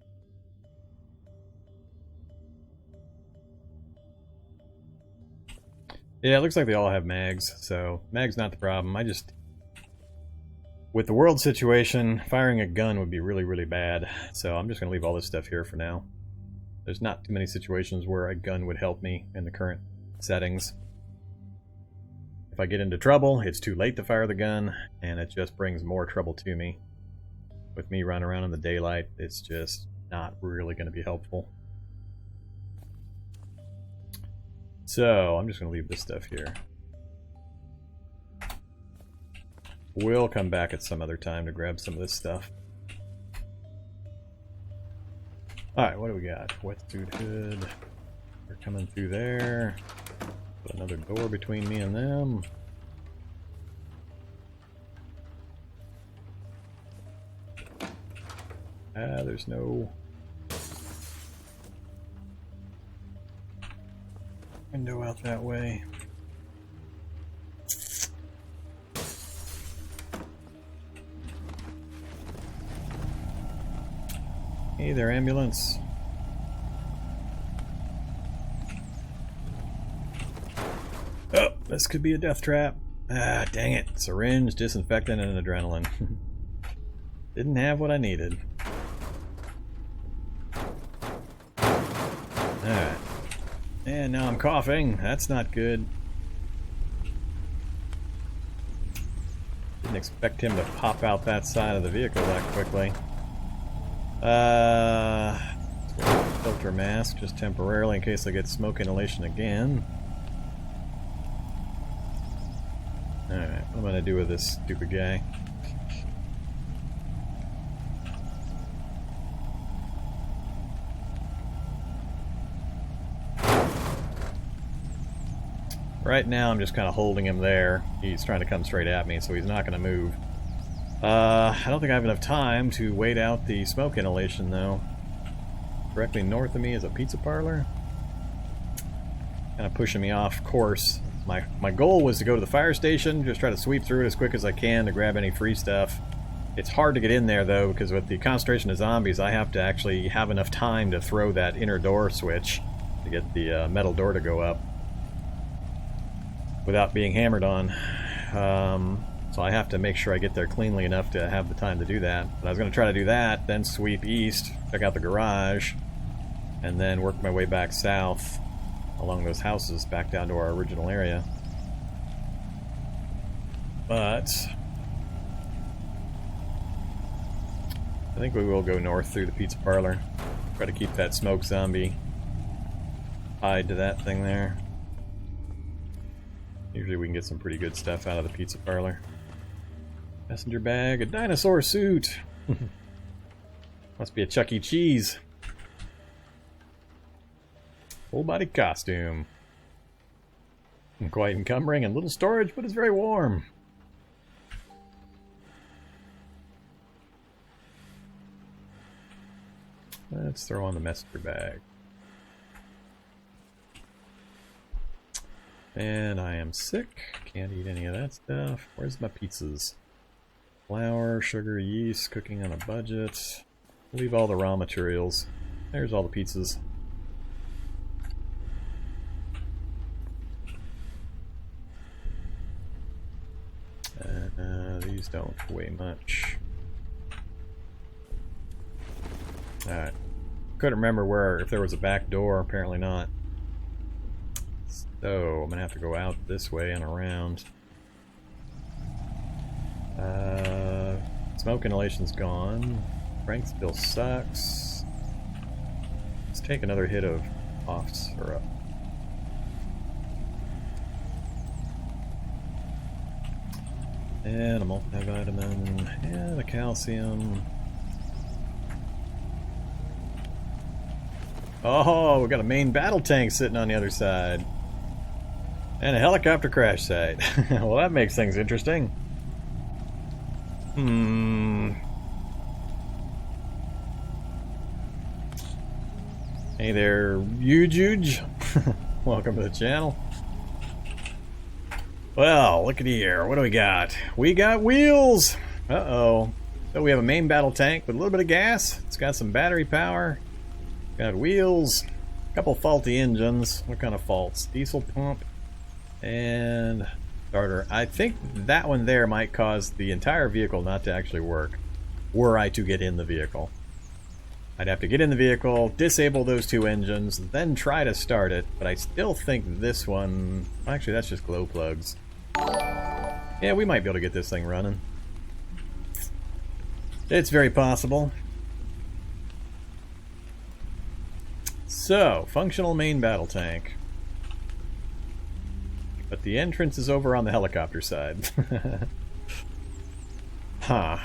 Yeah, it looks like they all have mags, so mag's not the problem. With the world situation, firing a gun would be really, really bad. So I'm just going to leave all this stuff here for now. There's not too many situations where a gun would help me in the current settings. If I get into trouble, it's too late to fire the gun, and it just brings more trouble to me. With me running around in the daylight, it's just not really going to be helpful. So, I'm just going to leave this stuff here. We'll come back at some other time to grab some of this stuff. Alright, what do we got? Wetsuit hood. They're coming through there. Put another door between me and them. There's no window out that way. Hey there, ambulance. Oh, this could be a death trap. Ah, dang it. Syringe, disinfectant, and adrenaline. Didn't have what I needed. Alright. And now I'm coughing. That's not good. Didn't expect him to pop out that side of the vehicle that quickly. Filter mask just temporarily in case I get smoke inhalation again. Alright, what am I gonna do with this stupid guy? Right now I'm just kind of holding him there. He's trying to come straight at me, so he's not gonna move. I don't think I have enough time to wait out the smoke inhalation, though. Directly north of me is a pizza parlor. Kind of pushing me off course. My goal was to go to the fire station, just try to sweep through it as quick as I can to grab any free stuff. It's hard to get in there, though, because with the concentration of zombies, I have to actually have enough time to throw that inner door switch to get the metal door to go up without being hammered on. So I have to make sure I get there cleanly enough to have the time to do that. But I was going to try to do that, then sweep east, check out the garage, and then work my way back south along those houses back down to our original area. But I think we will go north through the pizza parlor. Try to keep that smoke zombie tied to that thing there. Usually we can get some pretty good stuff out of the pizza parlor. Messenger bag, a dinosaur suit. Must be a Chuck E. Cheese. Full body costume. Quite encumbering and little storage, but it's very warm. Let's throw on the messenger bag. And I am sick. Can't eat any of that stuff. Where's my pizzas? Flour, sugar, yeast, cooking on a budget. Leave all the raw materials. There's all the pizzas. These don't weigh much. Alright. Couldn't remember if there was a back door. Apparently not. So I'm gonna have to go out this way and around. Smoke inhalation's gone. Frank still sucks. Let's take another hit of off syrup. And a multivitamin, and a calcium. Oh, we got a main battle tank sitting on the other side. And a helicopter crash site. Well, that makes things interesting. Hey there, Yujuj. Welcome to the channel. Well, look at here. What do we got? We got wheels! Uh-oh. So we have a main battle tank with a little bit of gas. It's got some battery power. Got wheels. A couple faulty engines. What kind of faults? Diesel pump. And starter. I think that one there might cause the entire vehicle not to actually work, were I to get in the vehicle. I'd have to get in the vehicle, disable those two engines, then try to start it, but I still think this one... Actually, that's just glow plugs. Yeah, we might be able to get this thing running. It's very possible. So, functional main battle tank. But the entrance is over on the helicopter side. Huh.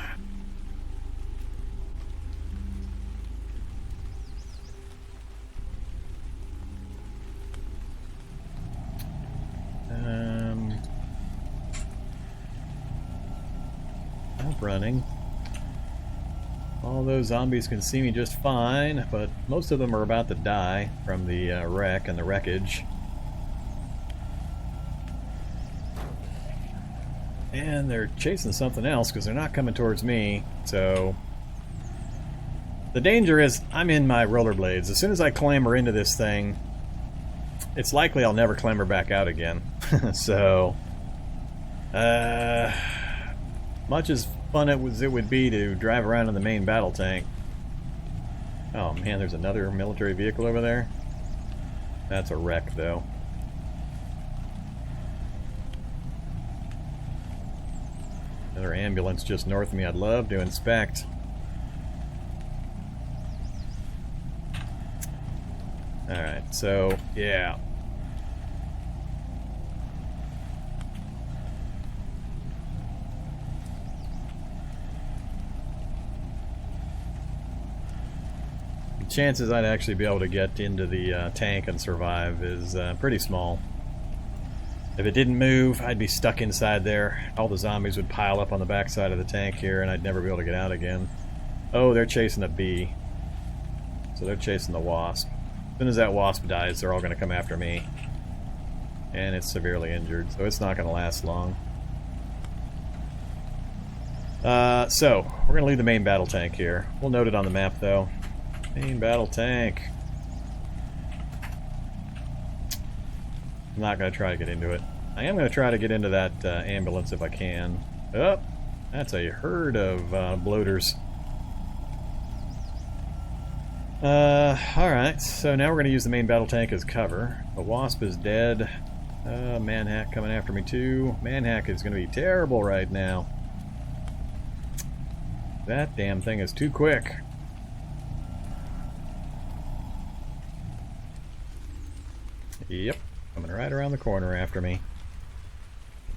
Stop running. All those zombies can see me just fine, but most of them are about to die from the wreck and the wreckage. And they're chasing something else because they're not coming towards me, so... The danger is I'm in my rollerblades. As soon as I clamber into this thing, it's likely I'll never clamber back out again. So... much as fun it would be to drive around in the main battle tank. Oh man, there's another military vehicle over there. That's a wreck, though. Another ambulance just north of me I'd love to inspect. Alright, so, yeah. The chances I'd actually be able to get into the tank and survive is pretty small. If it didn't move, I'd be stuck inside there. All the zombies would pile up on the backside of the tank here, and I'd never be able to get out again. Oh, they're chasing a bee. So they're chasing the wasp. As soon as that wasp dies, they're all going to come after me. And it's severely injured, so it's not going to last long. So, we're going to leave the main battle tank here. We'll note it on the map, though. Main battle tank. I'm not going to try to get into it. I am going to try to get into that ambulance if I can. Oh, that's a herd of bloaters. Alright, so now we're going to use the main battle tank as cover. The wasp is dead. Manhack coming after me too. Manhack is going to be terrible right now. That damn thing is too quick. Yep, coming right around the corner after me.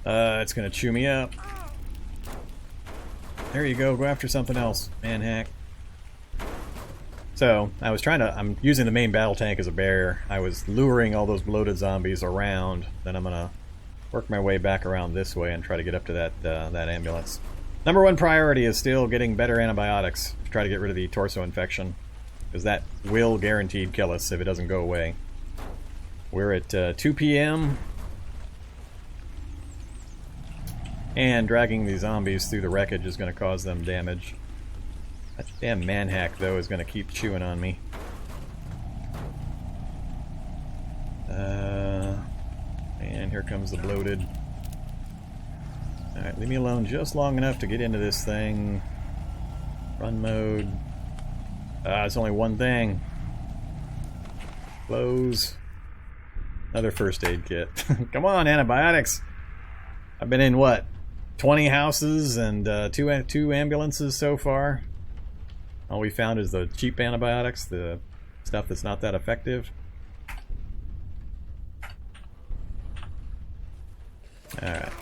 It's going to chew me up. There you go after something else, Manhack. So, I'm using the main battle tank as a barrier. I was luring all those bloated zombies around. Then I'm gonna work my way back around this way and try to get up to that ambulance. Number one priority is still getting better antibiotics to try to get rid of the torso infection, because that will guaranteed kill us if it doesn't go away. We're at 2 p.m. and dragging the zombies through the wreckage is going to cause them damage. That damn Manhack, though, is going to keep chewing on me. And here comes the bloated. Alright, leave me alone just long enough to get into this thing. Run mode. It's only one thing. Close. Another first aid kit. Come on, antibiotics! I've been in, what, 20 houses and two ambulances so far. All we found is the cheap antibiotics, the stuff that's not that effective. Alright.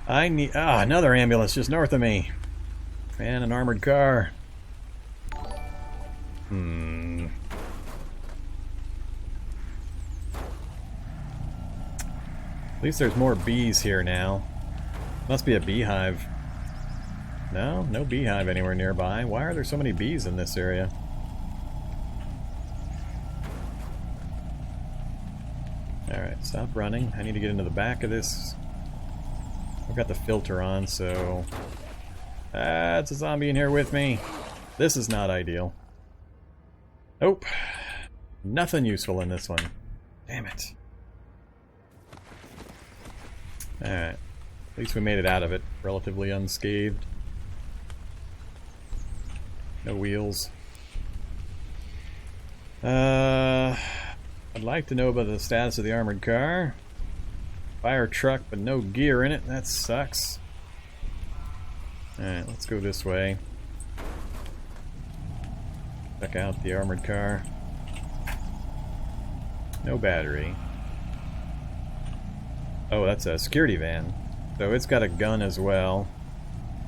I need... another ambulance just north of me. And an armored car. At least there's more bees here now. Must be a beehive. No, no beehive anywhere nearby. Why are there so many bees in this area? Alright, stop running. I need to get into the back of this. I've got the filter on, so... it's a zombie in here with me. This is not ideal. Nope. Nothing useful in this one. Damn it. Alright. At least we made it out of it relatively unscathed. No wheels. I'd like to know about the status of the armored car. Fire truck, but no gear in it. That sucks. Alright, let's go this way. Check out the armored car. No battery. Oh, that's a security van. So it's got a gun as well.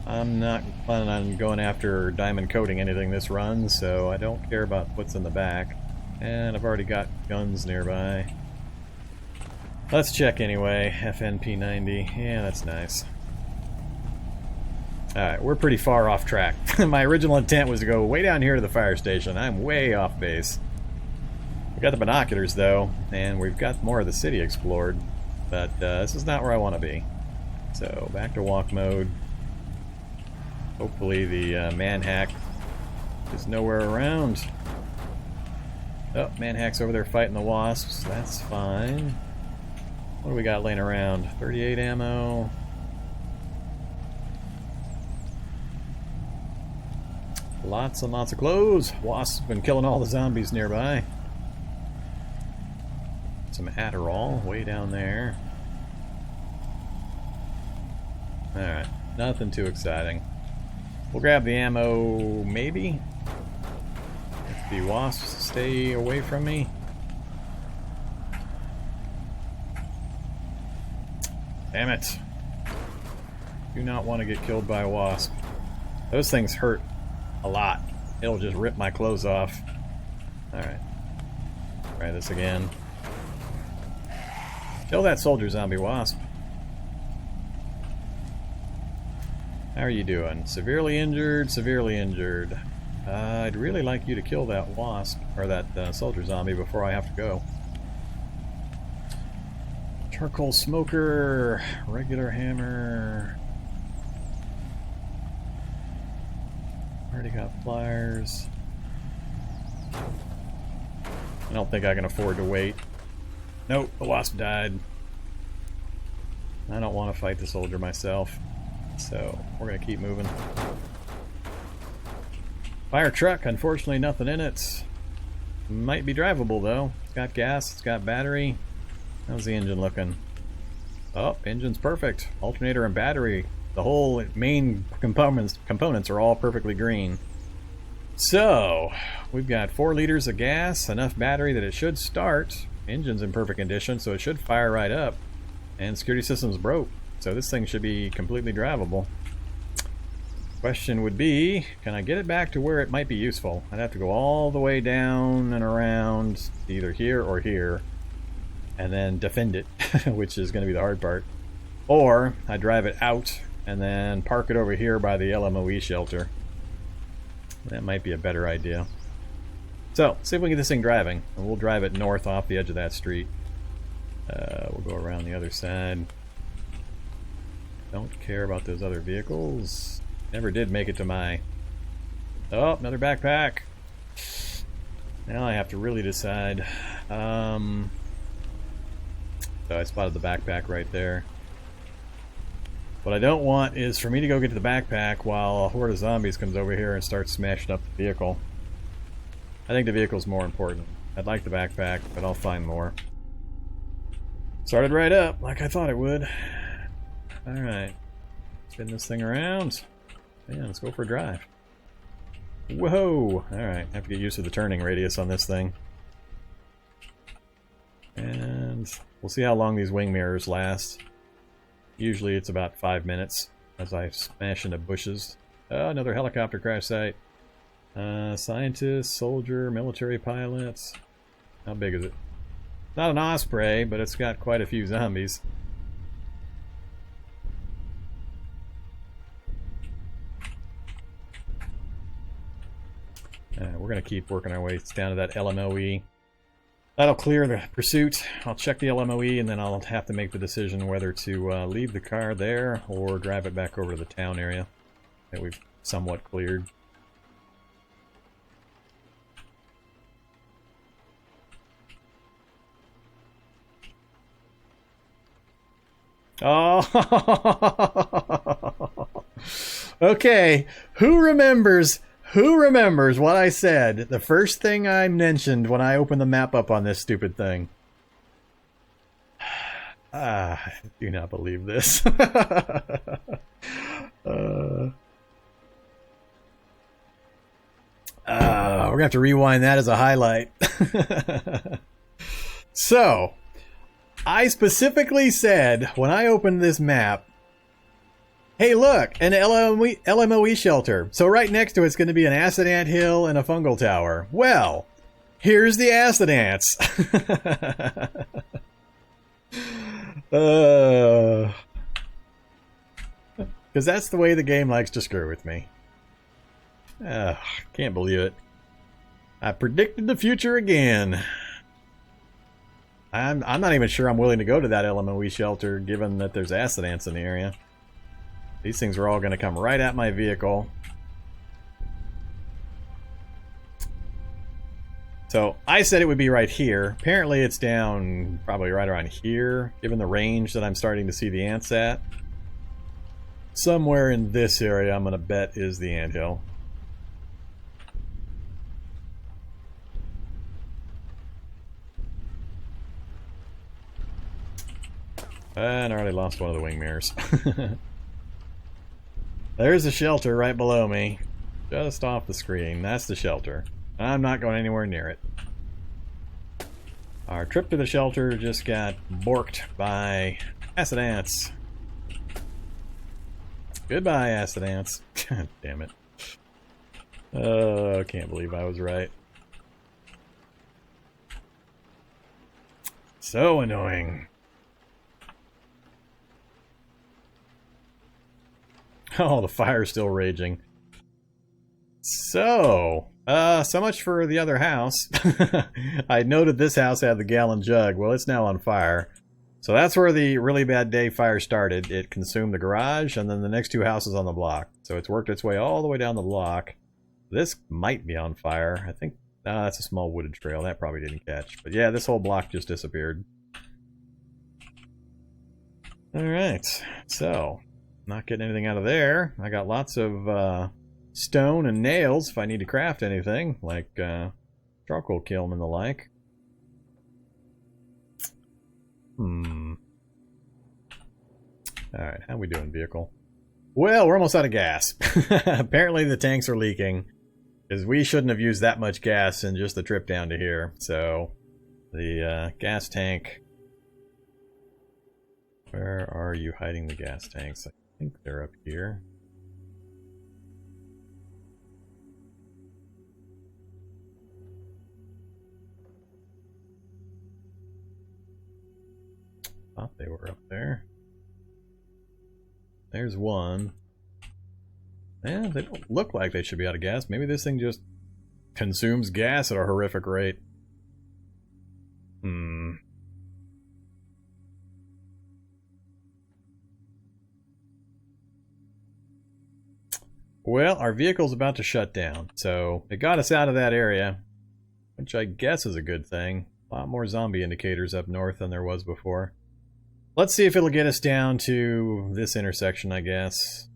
I'm not planning on going after diamond coating anything this run, so I don't care about what's in the back. And I've already got guns nearby. Let's check anyway. FNP90. Yeah, that's nice. Alright, we're pretty far off track. My original intent was to go way down here to the fire station. I'm way off base. We got the binoculars though, and we've got more of the city explored. But this is not where I want to be. So, back to walk mode. Hopefully the Manhack is nowhere around. Oh, Manhack's over there fighting the wasps. That's fine. What do we got laying around? 38 ammo. Lots and lots of clothes. Wasps have been killing all the zombies nearby. Some Adderall way down there. Alright, nothing too exciting. We'll grab the ammo, maybe? If the wasps stay away from me. Damn it. Do not want to get killed by a wasp. Those things hurt a lot. It'll just rip my clothes off. Alright. Try this again. Kill that soldier zombie wasp. How are you doing? Severely injured, severely injured. I'd really like you to kill that wasp, or that soldier zombie before I have to go. Charcoal smoker, regular hammer. Already got pliers. I don't think I can afford to wait. Nope, the wasp died. I don't want to fight the soldier myself, so we're going to keep moving. Fire truck, unfortunately nothing in it. Might be drivable though. It's got gas, it's got battery. How's the engine looking? Oh, engine's perfect. Alternator and battery. The whole main components are all perfectly green. So, we've got 4 liters of gas, enough battery that it should start. Engine's in perfect condition, so it should fire right up. And security system's broke, so this thing should be completely drivable. Question would be, can I get it back to where it might be useful? I'd have to go all the way down and around, either here or here, and then defend it, which is going to be the hard part. Or I drive it out and then park it over here by the LMOE shelter. That might be a better idea. So, see if we can get this thing driving, and we'll drive it north off the edge of that street. We'll go around the other side. Don't care about those other vehicles. Never did make it to my... Oh, another backpack. Now I have to really decide. So I spotted the backpack right there. What I don't want is for me to go get to the backpack while a horde of zombies comes over here and starts smashing up the vehicle. I think the vehicle's more important. I'd like the backpack, but I'll find more. Started right up, like I thought it would. Alright. Spin this thing around. Yeah, let's go for a drive. Whoa! Alright, I have to get used to the turning radius on this thing. And we'll see how long these wing mirrors last. Usually it's about 5 minutes as I smash into bushes. Oh, another helicopter crash site. Scientist, soldier, military pilots. How big is it? Not an osprey, but it's got quite a few zombies. We're going to keep working our way down to that LMOE. That'll clear the pursuit. I'll check the LMOE and then I'll have to make the decision whether to leave the car there or drive it back over to the town area that we've somewhat cleared. Oh, okay. Who remembers what I said? The first thing I mentioned when I opened the map up on this stupid thing. I do not believe this. We're gonna have to rewind that as a highlight. So, I specifically said when I opened this map, hey look, an LMOE shelter. So right next to it's going to be an acid ant hill and a fungal tower. Well, here's the acid ants. Because that's the way the game likes to screw with me. Can't believe it. I predicted the future again. I'm not even sure I'm willing to go to that LMOE shelter given that there's acid ants in the area. These things are all going to come right at my vehicle. So I said it would be right here. Apparently it's down probably right around here, given the range that I'm starting to see the ants at. Somewhere in this area I'm going to bet is the anthill. And I already lost one of the wing mirrors. There's a shelter right below me. Just off the screen. That's the shelter. I'm not going anywhere near it. Our trip to the shelter just got borked by acid ants. Goodbye, acid ants. God damn it. Oh, I can't believe I was right. So annoying. Oh, the fire's still raging. So, so much for the other house. I noted this house had the gallon jug. Well, it's now on fire. So that's where the really bad day fire started. It consumed the garage and then the next two houses on the block. So it's worked its way all the way down the block. This might be on fire. I think that's a small wooded trail. That probably didn't catch. But yeah, this whole block just disappeared. Alright, so not getting anything out of there. I got lots of stone and nails if I need to craft anything, like charcoal kiln and the like. Alright, how we doing, vehicle? Well, we're almost out of gas. Apparently the tanks are leaking, because we shouldn't have used that much gas in just the trip down to here. So, the gas tank... Where are you hiding the gas tanks? I think they're up here. Thought they were up there. There's one. Yeah, they don't look like they should be out of gas. Maybe this thing just consumes gas at a horrific rate. Well, our vehicle's about to shut down, so it got us out of that area, which I guess is a good thing. A lot more zombie indicators up north than there was before. Let's see if it'll get us down to this intersection, I guess.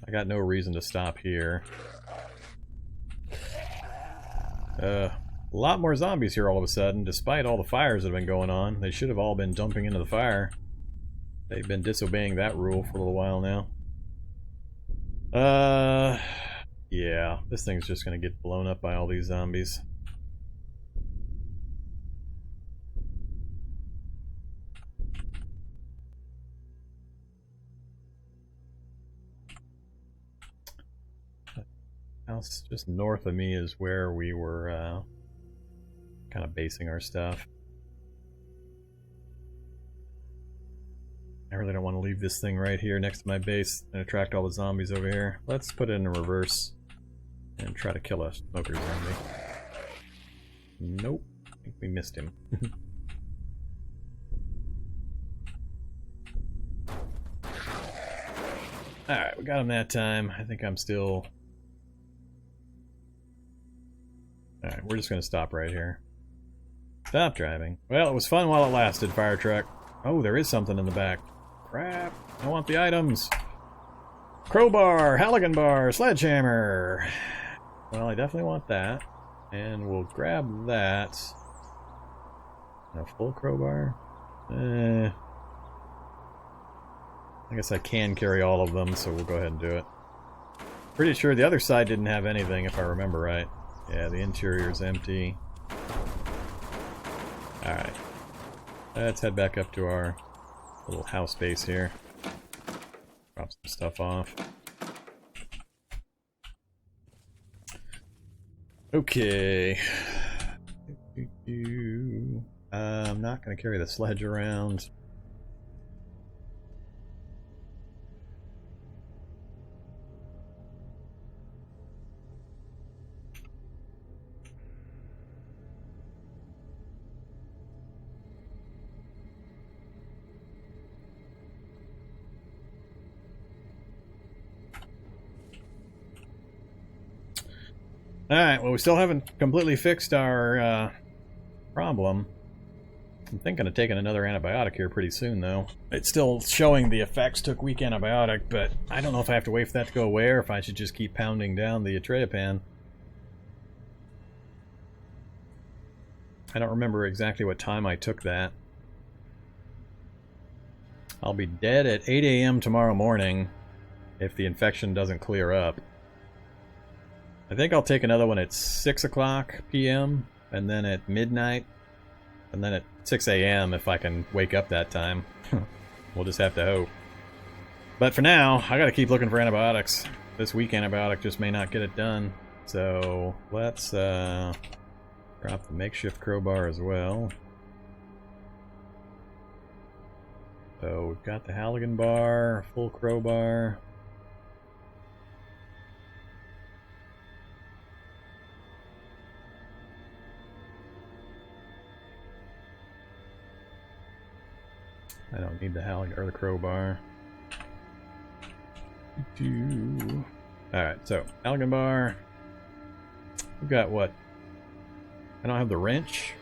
I got no reason to stop here. A lot more zombies here all of a sudden, despite all the fires that have been going on. They should have all been dumping into the fire. They've been disobeying that rule for a little while now. Yeah, this thing's just gonna get blown up by all these zombies. House just north of me is where we were kind of basing our stuff. I really don't want to leave this thing right here next to my base and attract all the zombies over here. Let's put it in reverse and try to kill a smoker zombie. Nope. I think we missed him. Alright, we got him that time. I think I'm still... Alright, we're just going to stop right here. Stop driving. Well, it was fun while it lasted, fire truck. Oh, there is something in the back. Crap. I want the items. Crowbar, Halligan bar, sledgehammer. Well, I definitely want that. And we'll grab that. A full crowbar? I guess I can carry all of them, so we'll go ahead and do it. Pretty sure the other side didn't have anything, if I remember right. Yeah, the interior's empty. Alright. Let's head back up to our little house base here. Drop some stuff off. Okay. I'm not going to carry the sledge around. Alright, well we still haven't completely fixed our problem. I'm thinking of taking another antibiotic here pretty soon though. It's still showing the effects took weak antibiotic, but I don't know if I have to wait for that to go away or if I should just keep pounding down the atreopan. I don't remember exactly what time I took that. I'll be dead at 8 AM tomorrow morning if the infection doesn't clear up. I think I'll take another one at 6 o'clock p.m. and then at midnight and then at 6 a.m. if I can wake up that time. We'll just have to hope. But for now, I gotta keep looking for antibiotics. This weak antibiotic just may not get it done. So let's drop the makeshift crowbar as well. So we've got the Halligan bar, full crowbar. I don't need the Halligan or the crowbar. Alright, so Halligan bar. We've got what? I don't have the wrench.